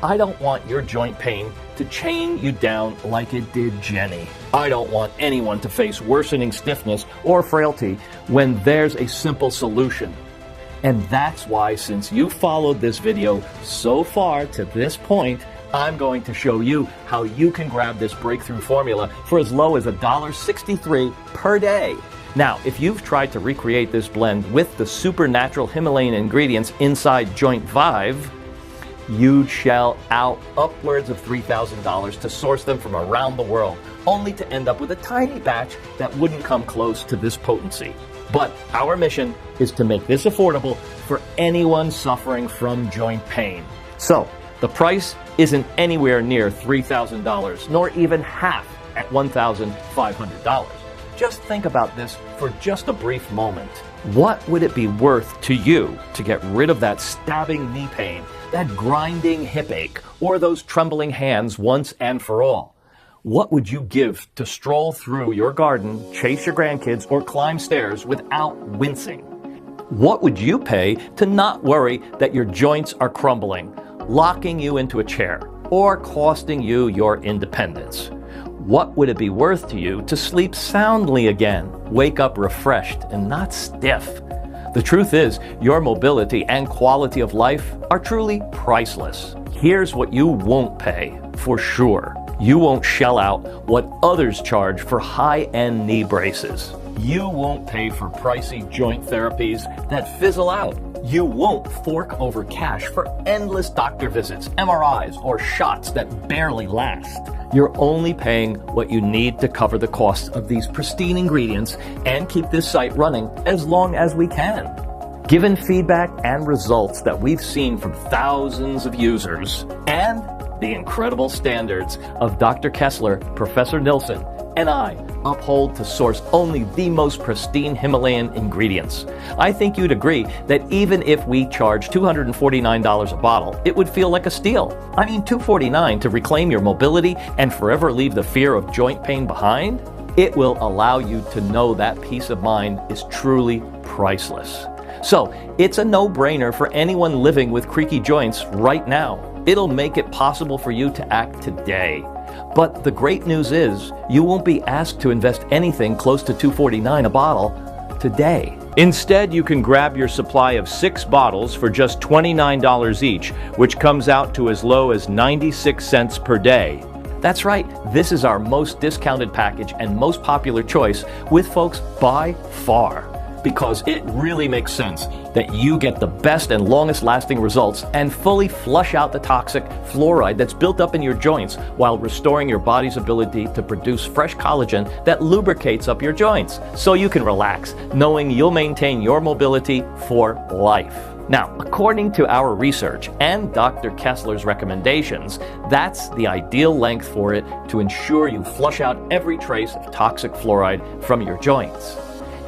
I don't want your joint pain to chain you down like it did Jenny. I don't want anyone to face worsening stiffness or frailty when there's a simple solution. And that's why, since you followed this video so far to this point, I'm going to show you how you can grab this breakthrough formula for as low as $1.63 per day. Now, if you've tried to recreate this blend with the supernatural Himalayan ingredients inside Joint Vive, you'd shell out upwards of $3,000 to source them from around the world, only to end up with a tiny batch that wouldn't come close to this potency. But our mission is to make this affordable for anyone suffering from joint pain. So, the price isn't anywhere near $3,000, nor even half at $1,500. Just think about this for just a brief moment. What would it be worth to you to get rid of that stabbing knee pain, that grinding hip ache, or those trembling hands once and for all? What would you give to stroll through your garden, chase your grandkids, or climb stairs without wincing? What would you pay to not worry that your joints are crumbling, locking you into a chair, or costing you your independence? What would it be worth to you to sleep soundly again, wake up refreshed and not stiff? The truth is, your mobility and quality of life are truly priceless. Here's what you won't pay, for sure. You won't shell out what others charge for high-end knee braces. You won't pay for pricey joint therapies that fizzle out. You won't fork over cash for endless doctor visits, MRIs, or shots that barely last. You're only paying what you need to cover the cost of these pristine ingredients and keep this site running as long as we can. Given feedback and results that we've seen from thousands of users, and the incredible standards of Dr. Kessler, Professor Nilsson, and I uphold to source only the most pristine Himalayan ingredients, I think you'd agree that even if we charge $249 a bottle, it would feel like a steal. I mean, $249 to reclaim your mobility and forever leave the fear of joint pain behind? It will allow you to know that peace of mind is truly priceless. So, it's a no-brainer for anyone living with creaky joints right now. It'll make it possible for you to act today. But the great news is, you won't be asked to invest anything close to $249 a bottle today. Instead, you can grab your supply of 6 bottles for just $29 each, which comes out to as low as 96 cents per day. That's right, this is our most discounted package and most popular choice with folks by far. Because it really makes sense that you get the best and longest lasting results and fully flush out the toxic fluoride that's built up in your joints while restoring your body's ability to produce fresh collagen that lubricates up your joints, so you can relax, knowing you'll maintain your mobility for life. Now, according to our research and Dr. Kessler's recommendations, that's the ideal length for it to ensure you flush out every trace of toxic fluoride from your joints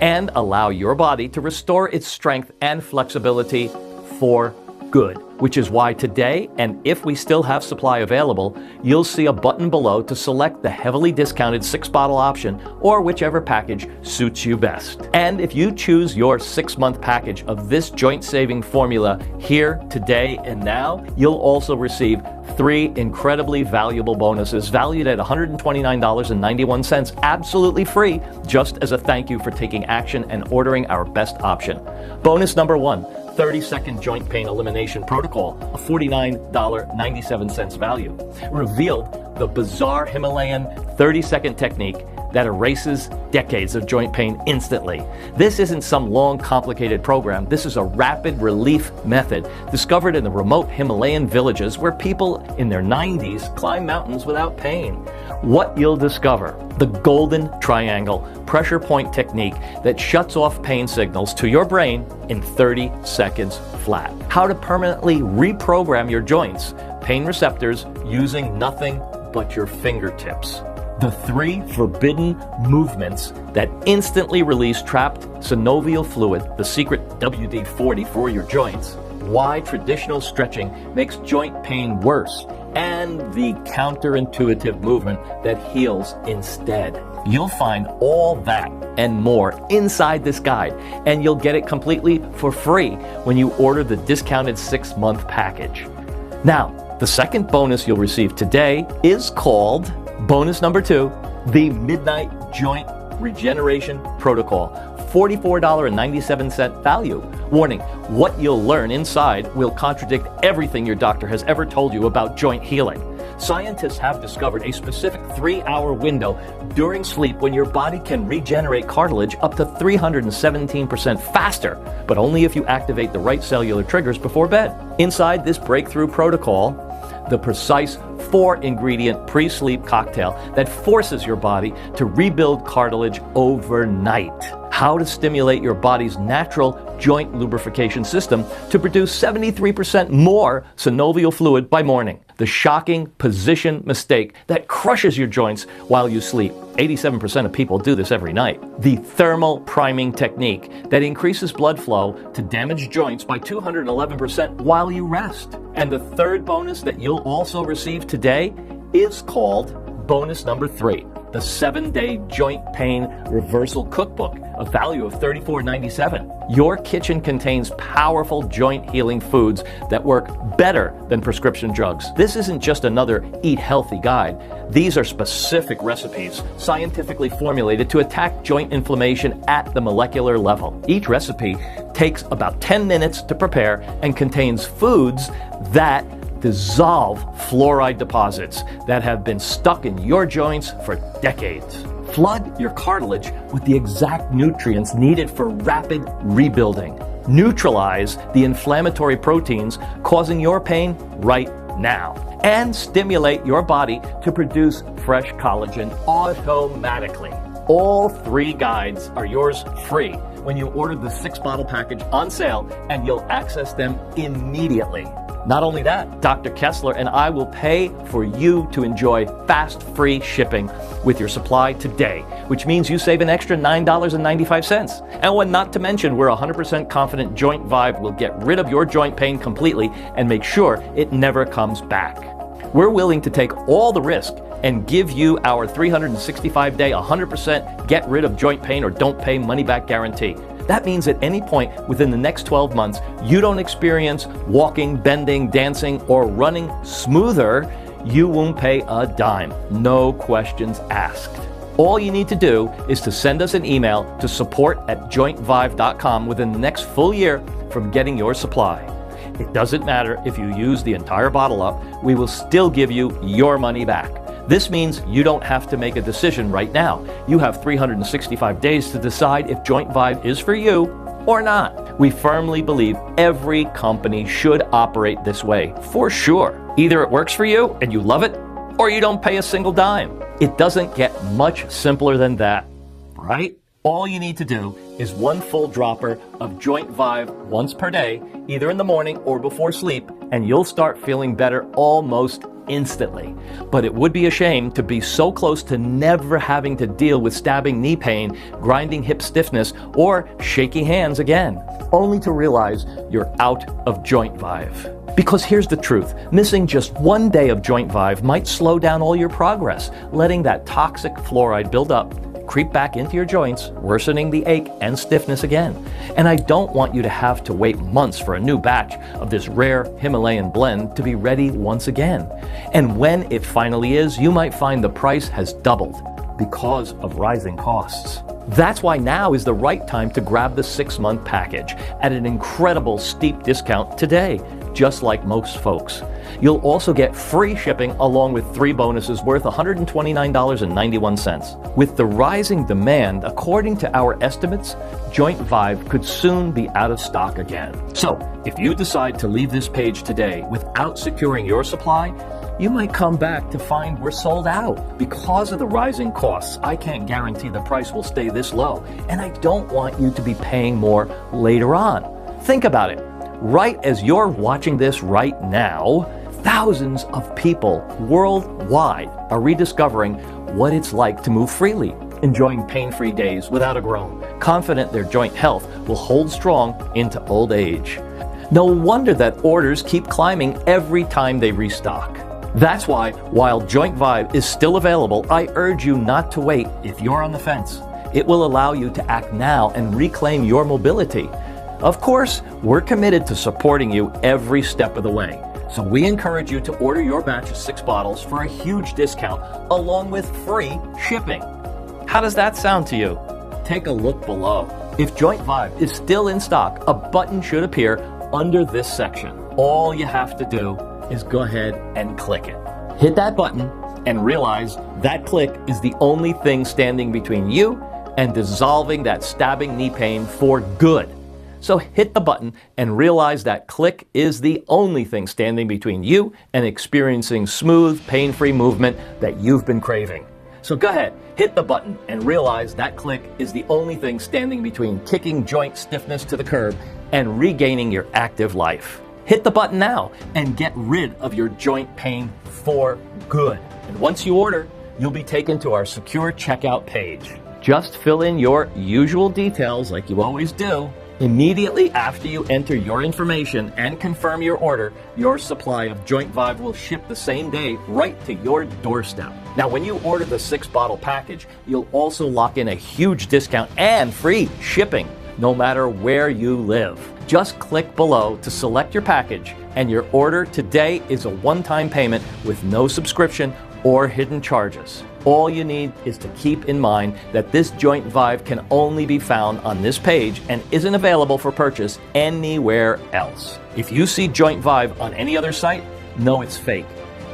and allow your body to restore its strength and flexibility for good. Which is why today, and if we still have supply available, you'll see a button below to select the heavily discounted 6-bottle option or whichever package suits you best. And if you choose your 6-month package of this joint-saving formula here, today, and now, you'll also receive 3 incredibly valuable bonuses valued at $129.91, absolutely free, just as a thank you for taking action and ordering our best option. Bonus number 1. 30-second joint pain elimination protocol, a $49.97 value, revealed the bizarre Himalayan 30-second technique that erases decades of joint pain instantly. This isn't some long, complicated program. This is a rapid relief method discovered in the remote Himalayan villages where people in their 90s climb mountains without pain. What you'll discover: the golden triangle pressure point technique that shuts off pain signals to your brain in 30 seconds flat. How to permanently reprogram your joints, pain receptors, using nothing but your fingertips. The 3 forbidden movements that instantly release trapped synovial fluid, the secret WD-40 for your joints. why traditional stretching makes joint pain worse, and the counterintuitive movement that heals instead. You'll find all that and more inside this guide, and you'll get it completely for free when you order the discounted 6-month package. Now, the second bonus you'll receive today is called bonus number 2, the Midnight Joint Regeneration Protocol. $44.97 value. Warning, what you'll learn inside will contradict everything your doctor has ever told you about joint healing. Scientists have discovered a specific 3-hour window during sleep when your body can regenerate cartilage up to 317% faster, but only if you activate the right cellular triggers before bed. Inside this breakthrough protocol, the precise 4-ingredient pre-sleep cocktail that forces your body to rebuild cartilage overnight. How to stimulate your body's natural joint lubrication system to produce 73% more synovial fluid by morning. The shocking position mistake that crushes your joints while you sleep. 87% of people do this every night. The thermal priming technique that increases blood flow to damaged joints by 211% while you rest. And the third bonus that you'll also receive today is called bonus number 3. The 7-day joint pain reversal cookbook, a value of $34.97. Your kitchen contains powerful joint healing foods that work better than prescription drugs. This isn't just another eat healthy guide. These are specific recipes scientifically formulated to attack joint inflammation at the molecular level. Each recipe takes about 10 minutes to prepare and contains foods that dissolve fluoride deposits that have been stuck in your joints for decades. Flood your cartilage with the exact nutrients needed for rapid rebuilding. Neutralize the inflammatory proteins causing your pain right now. And stimulate your body to produce fresh collagen automatically. All 3 guides are yours free when you order the 6-bottle package on sale, and you'll access them immediately. Not only that, Dr. Kessler and I will pay for you to enjoy fast, free shipping with your supply today, which means you save an extra $9.95. And not to mention, we're 100% confident Joint Vibe will get rid of your joint pain completely and make sure it never comes back. We're willing to take all the risk and give you our 365-day, 100% get rid of joint pain or don't pay money back guarantee. That means at any point within the next 12 months, you don't experience walking, bending, dancing, or running smoother, you won't pay a dime. No questions asked. All you need to do is to send us an email to support@jointvive.com within the next full year from getting your supply. It doesn't matter if you use the entire bottle up, we will still give you your money back. This means you don't have to make a decision right now. You have 365 days to decide if Joint Vibe is for you or not. We firmly believe every company should operate this way, for sure. Either it works for you and you love it, or you don't pay a single dime. It doesn't get much simpler than that, right? All you need to do is 1 full dropper of Joint Vibe once per day, either in the morning or before sleep, and you'll start feeling better almost instantly. But it would be a shame to be so close to never having to deal with stabbing knee pain, grinding hip stiffness, or shaky hands again, only to realize you're out of Joint Vibe. Because here's the truth, missing just 1 day of Joint Vibe might slow down all your progress, letting that toxic fluoride build up, creep back into your joints, worsening the ache and stiffness again. And I don't want you to have to wait months for a new batch of this rare Himalayan blend to be ready once again. And when it finally is, you might find the price has doubled because of rising costs. That's why now is the right time to grab the 6-month package at an incredible steep discount today, just like most folks. You'll also get free shipping along with 3 bonuses worth $129.91. With the rising demand, according to our estimates, Joint Vibe could soon be out of stock again. So, if you decide to leave this page today without securing your supply, you might come back to find we're sold out. Because of the rising costs, I can't guarantee the price will stay this low, and I don't want you to be paying more later on. Think about it. Right as you're watching this right now, thousands of people worldwide are rediscovering what it's like to move freely, enjoying pain-free days without a groan, confident their joint health will hold strong into old age. No wonder that orders keep climbing every time they restock. That's why, while Joint Vibe is still available, I urge you not to wait if you're on the fence. It will allow you to act now and reclaim your mobility. Of course, we're committed to supporting you every step of the way. So we encourage you to order your batch of 6 bottles for a huge discount, along with free shipping. How does that sound to you? Take a look below. If Joint Vibe is still in stock, a button should appear under this section. All you have to do is go ahead and click it. Hit that button and realize that click is the only thing standing between you and dissolving that stabbing knee pain for good. So hit the button and realize that click is the only thing standing between you and experiencing smooth, pain-free movement that you've been craving. So go ahead, hit the button and realize that click is the only thing standing between kicking joint stiffness to the curb and regaining your active life. Hit the button now and get rid of your joint pain for good. And once you order, you'll be taken to our secure checkout page. Just fill in your usual details like you always do. Immediately after you enter your information and confirm your order, your supply of Joint Vibe will ship the same day right to your doorstep. Now, when you order the 6-bottle package, you'll also lock in a huge discount and free shipping, no matter where you live. Just click below to select your package, and your order today is a one-time payment with no subscription or hidden charges. All you need is to keep in mind that this Joint Vibe can only be found on this page and isn't available for purchase anywhere else. If you see Joint Vibe on any other site, know it's fake,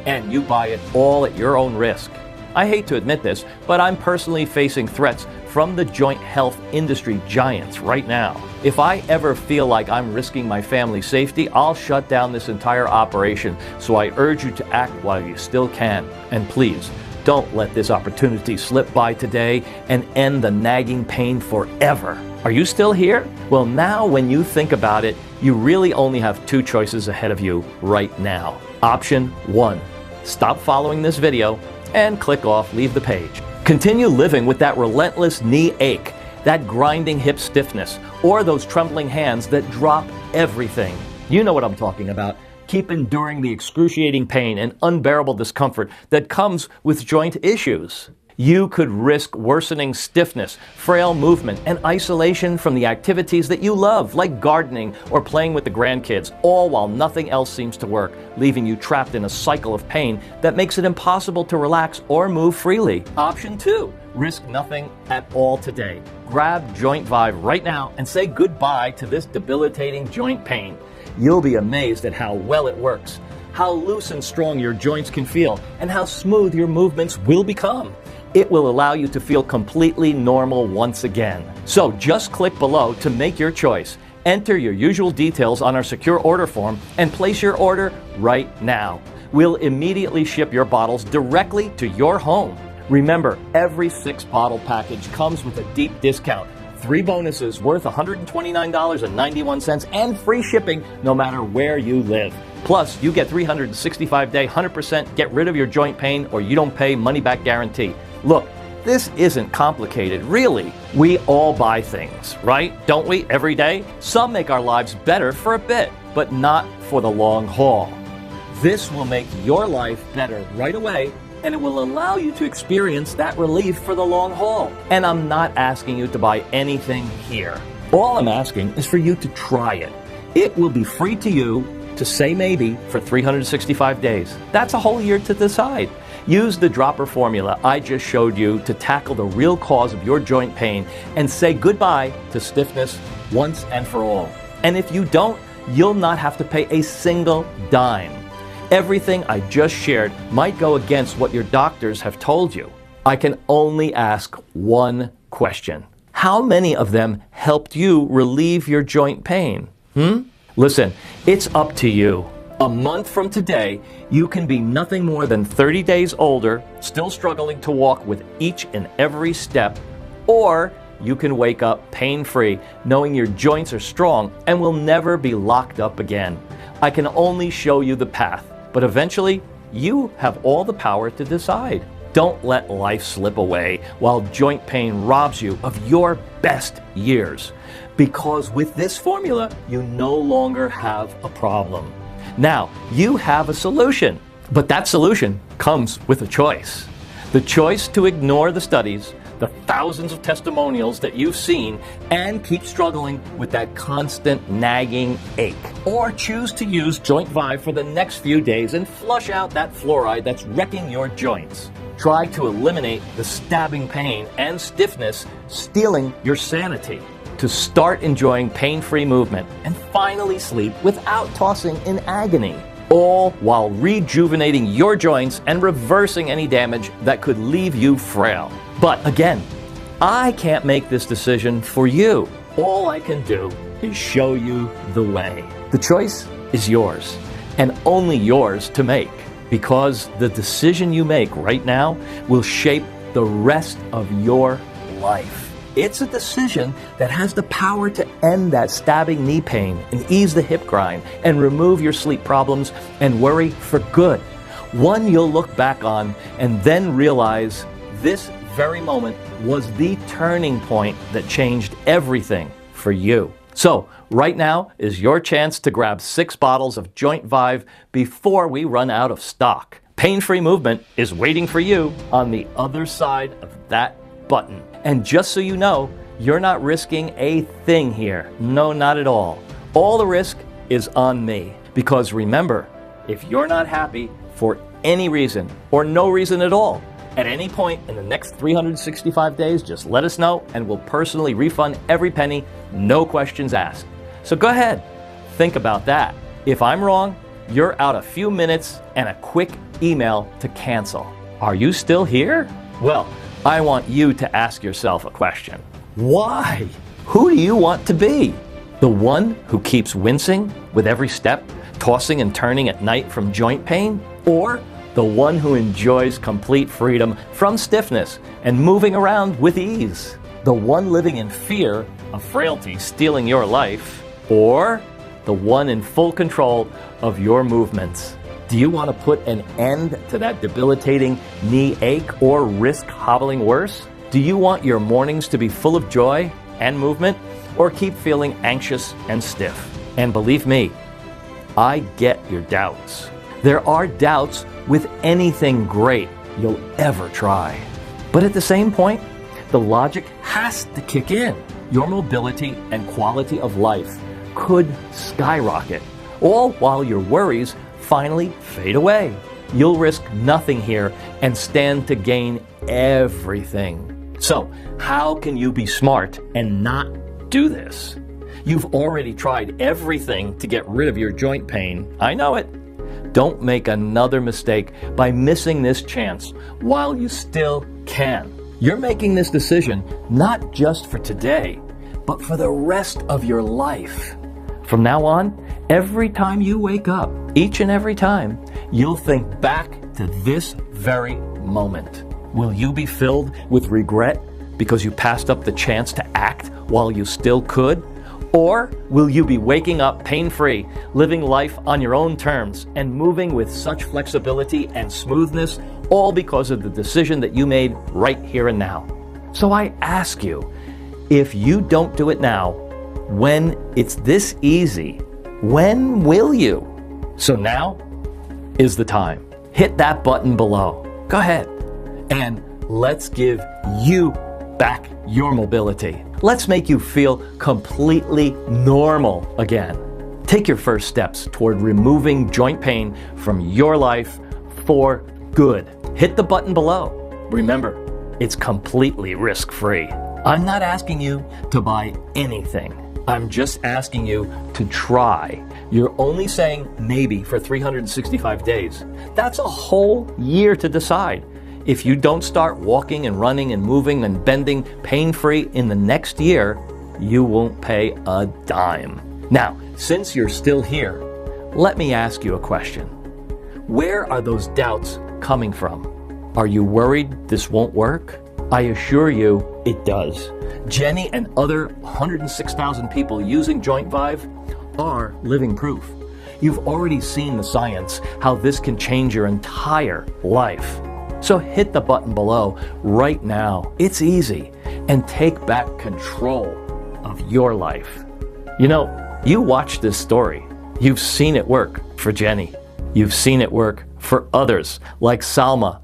and you buy it all at your own risk. I hate to admit this, but I'm personally facing threats from the joint health industry giants right now. If I ever feel like I'm risking my family's safety, I'll shut down this entire operation, so I urge you to act while you still can. And please, don't let this opportunity slip by today and end the nagging pain forever. Are you still here? Well, now when you think about it, you really only have 2 choices ahead of you right now. Option 1, stop following this video and click off, leave the page. Continue living with that relentless knee ache, that grinding hip stiffness, or those trembling hands that drop everything. You know what I'm talking about. Keep enduring the excruciating pain and unbearable discomfort that comes with joint issues. You could risk worsening stiffness, frail movement, and isolation from the activities that you love, like gardening or playing with the grandkids, all while nothing else seems to work, leaving you trapped in a cycle of pain that makes it impossible to relax or move freely. Option 2, risk nothing at all today. Grab Joint Vibe right now and say goodbye to this debilitating joint pain. You'll be amazed at how well it works, how loose and strong your joints can feel, and how smooth your movements will become. It will allow you to feel completely normal once again. So just click below to make your choice. Enter your usual details on our secure order form and place your order right now. We'll immediately ship your bottles directly to your home. Remember, every 6-bottle package comes with a deep discount, 3 bonuses worth $129.91, and free shipping no matter where you live. Plus, you get 365-day 100% get rid of your joint pain or you don't pay money-back guarantee. Look, this isn't complicated, really. We all buy things, right? Don't we, every day? Some make our lives better for a bit, but not for the long haul. This will make your life better right away, and it will allow you to experience that relief for the long haul. And I'm not asking you to buy anything here. All I'm asking is for you to try it. It will be free to you to say maybe for 365 days. That's a whole year to decide. Use the dropper formula I just showed you to tackle the real cause of your joint pain and say goodbye to stiffness once and for all. And if you don't, you'll not have to pay a single dime. Everything I just shared might go against what your doctors have told you. I can only ask one question. How many of them helped you relieve your joint pain? Listen, it's up to you. A month from today, you can be nothing more than 30 days older, still struggling to walk with each and every step, or you can wake up pain-free, knowing your joints are strong and will never be locked up again. I can only show you the path, but eventually, you have all the power to decide. Don't let life slip away while joint pain robs you of your best years. Because with this formula, you no longer have a problem. Now, you have a solution, but that solution comes with a choice. The choice to ignore the studies, the thousands of testimonials that you've seen, and keep struggling with that constant nagging ache. Or choose to use Joint Vive for the next few days and flush out that fluoride that's wrecking your joints. Try to eliminate the stabbing pain and stiffness stealing your sanity. To start enjoying pain-free movement and finally sleep without tossing in agony. All while rejuvenating your joints and reversing any damage that could leave you frail. But again, I can't make this decision for you. All I can do is show you the way. The choice is yours, and only yours to make, because the decision you make right now will shape the rest of your life. It's a decision that has the power to end that stabbing knee pain and ease the hip grind and remove your sleep problems and worry for good. One you'll look back on and then realize this very moment was the turning point that changed everything for you. So, right now is your chance to grab 6 bottles of Joint Vive before we run out of stock. Pain-free movement is waiting for you on the other side of that button. And just so you know, you're not risking a thing here. No, not at all. All the risk is on me. Because remember, if you're not happy for any reason or no reason at all, at any point in the next 365 days, just let us know and we'll personally refund every penny, no questions asked. So go ahead, think about that. If I'm wrong, you're out a few minutes and a quick email to cancel. Are you still here? Well, I want you to ask yourself a question. Why? Who do you want to be? The one who keeps wincing with every step, tossing and turning at night from joint pain? Or the one who enjoys complete freedom from stiffness and moving around with ease? The one living in fear of frailty stealing your life? Or the one in full control of your movements? Do you want to put an end to that debilitating knee ache or risk hobbling worse? Do you want your mornings to be full of joy and movement, or keep feeling anxious and stiff? And believe me, I get your doubts. There are doubts with anything great you'll ever try. But at the same point, the logic has to kick in. Your mobility and quality of life could skyrocket, all while your worries finally fade away. You'll risk nothing here and stand to gain everything. So, how can you be smart and not do this? You've already tried everything to get rid of your joint pain. I know it. Don't make another mistake by missing this chance while you still can. You're making this decision not just for today, but for the rest of your life. From now on, every time you wake up, each and every time, you'll think back to this very moment. Will you be filled with regret because you passed up the chance to act while you still could? Or will you be waking up pain-free, living life on your own terms, and moving with such flexibility and smoothness, all because of the decision that you made right here and now? So I ask you, if you don't do it now, when it's this easy, when will you? So now is the time. Hit that button below. Go ahead. And let's give you back your mobility. Let's make you feel completely normal again. Take your first steps toward removing joint pain from your life for good. Hit the button below. Remember, it's completely risk-free. I'm not asking you to buy anything. I'm just asking you to try. You're only saying maybe for 365 days. That's a whole year to decide. If you don't start walking and running and moving and bending pain-free in the next year, you won't pay a dime. Now, since you're still here, let me ask you a question. Where are those doubts coming from? Are you worried this won't work? I assure you it does. Jenny and other 106,000 people using Joint Vive are living proof. You've already seen the science, how this can change your entire life. So hit the button below right now. It's easy. And take back control of your life. You know, you watched this story. You've seen it work for Jenny. You've seen it work for others like Salma,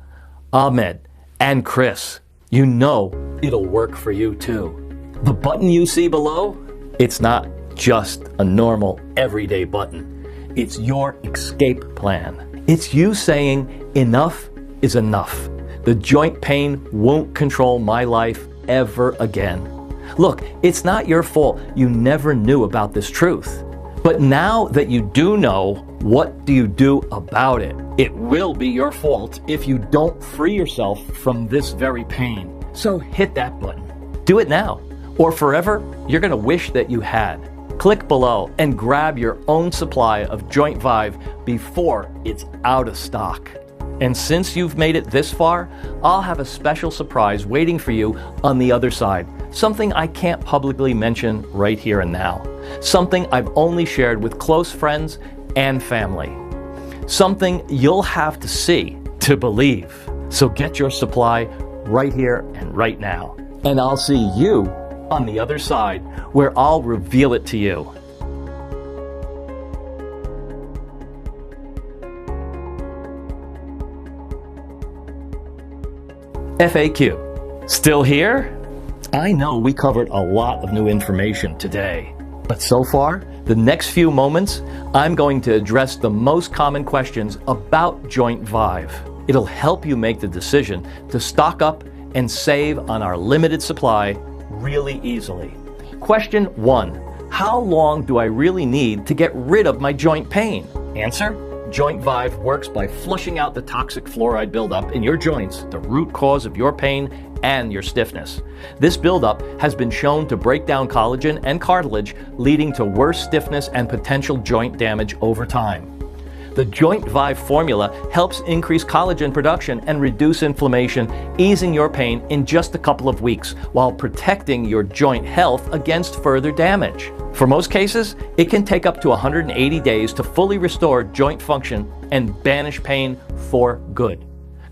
Ahmed, and Chris. You know it'll work for you too. The button you see below, it's not just a normal everyday button. It's your escape plan. It's you saying enough is enough. The joint pain won't control my life ever again. Look, it's not your fault you never knew about this truth. But now that you do know, what do you do about it? It will be your fault if you don't free yourself from this very pain. So hit that button. Do it now, or forever you're going to wish that you had. Click below and grab your own supply of Joint Vive before it's out of stock. And since you've made it this far, I'll have a special surprise waiting for you on the other side. Something I can't publicly mention right here and now. Something I've only shared with close friends and family. Something you'll have to see to believe. So get your supply right here and right now. And I'll see you on the other side, where I'll reveal it to you. FAQ. Still here? I know we covered a lot of new information today, but so far, the next few moments, I'm going to address the most common questions about Joint Vive. It'll help you make the decision to stock up and save on our limited supply really easily. Question 1. How long do I really need to get rid of my joint pain? Answer. Joint Vive works by flushing out the toxic fluoride buildup in your joints, the root cause of your pain and your stiffness. This buildup has been shown to break down collagen and cartilage, leading to worse stiffness and potential joint damage over time. The Joint Vive formula helps increase collagen production and reduce inflammation, easing your pain in just a couple of weeks while protecting your joint health against further damage. For most cases, it can take up to 180 days to fully restore joint function and banish pain for good.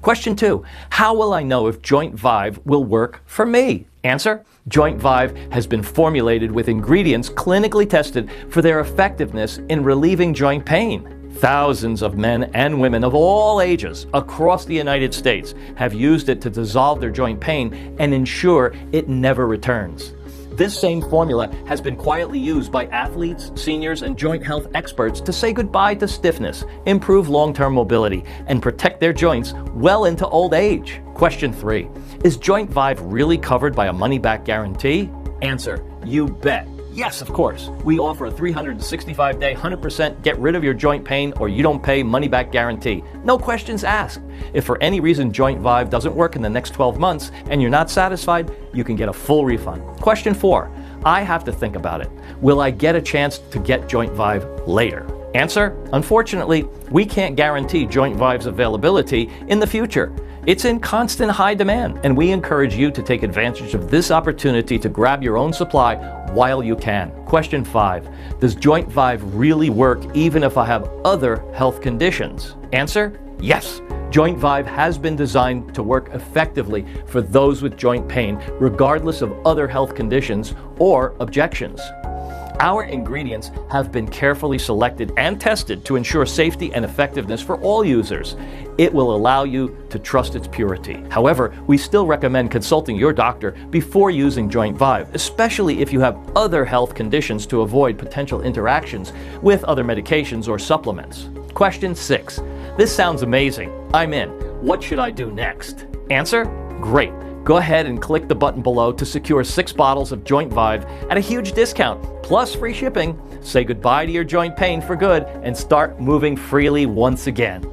Question 2. How will I know if Joint Vive will work for me? Answer. Joint Vive has been formulated with ingredients clinically tested for their effectiveness in relieving joint pain. Thousands of men and women of all ages across the United States have used it to dissolve their joint pain and ensure it never returns. This same formula has been quietly used by athletes, seniors, and joint health experts to say goodbye to stiffness, improve long-term mobility, and protect their joints well into old age. Question 3. Is Joint Vive really covered by a money-back guarantee? Answer. You bet. Yes, of course. We offer a 365-day, 100% get rid of your joint pain or you don't pay money-back guarantee. No questions asked. If for any reason Joint Vive doesn't work in the next 12 months and you're not satisfied, you can get a full refund. Question 4. I have to think about it. Will I get a chance to get Joint Vive later? Answer. Unfortunately, we can't guarantee Joint Vive's availability in the future. It's in constant high demand, and we encourage you to take advantage of this opportunity to grab your own supply while you can. Question 5. Does Joint Vive really work even if I have other health conditions? Answer. Yes. Joint Vive has been designed to work effectively for those with joint pain, regardless of other health conditions or objections. Our ingredients have been carefully selected and tested to ensure safety and effectiveness for all users. It will allow you to trust its purity. However, we still recommend consulting your doctor before using Joint Vive, especially if you have other health conditions, to avoid potential interactions with other medications or supplements. Question 6. This sounds amazing. I'm in. What should I do next? Answer? Great. Go ahead and click the button below to secure 6 bottles of Joint Vive at a huge discount, plus free shipping. Say goodbye to your joint pain for good and start moving freely once again.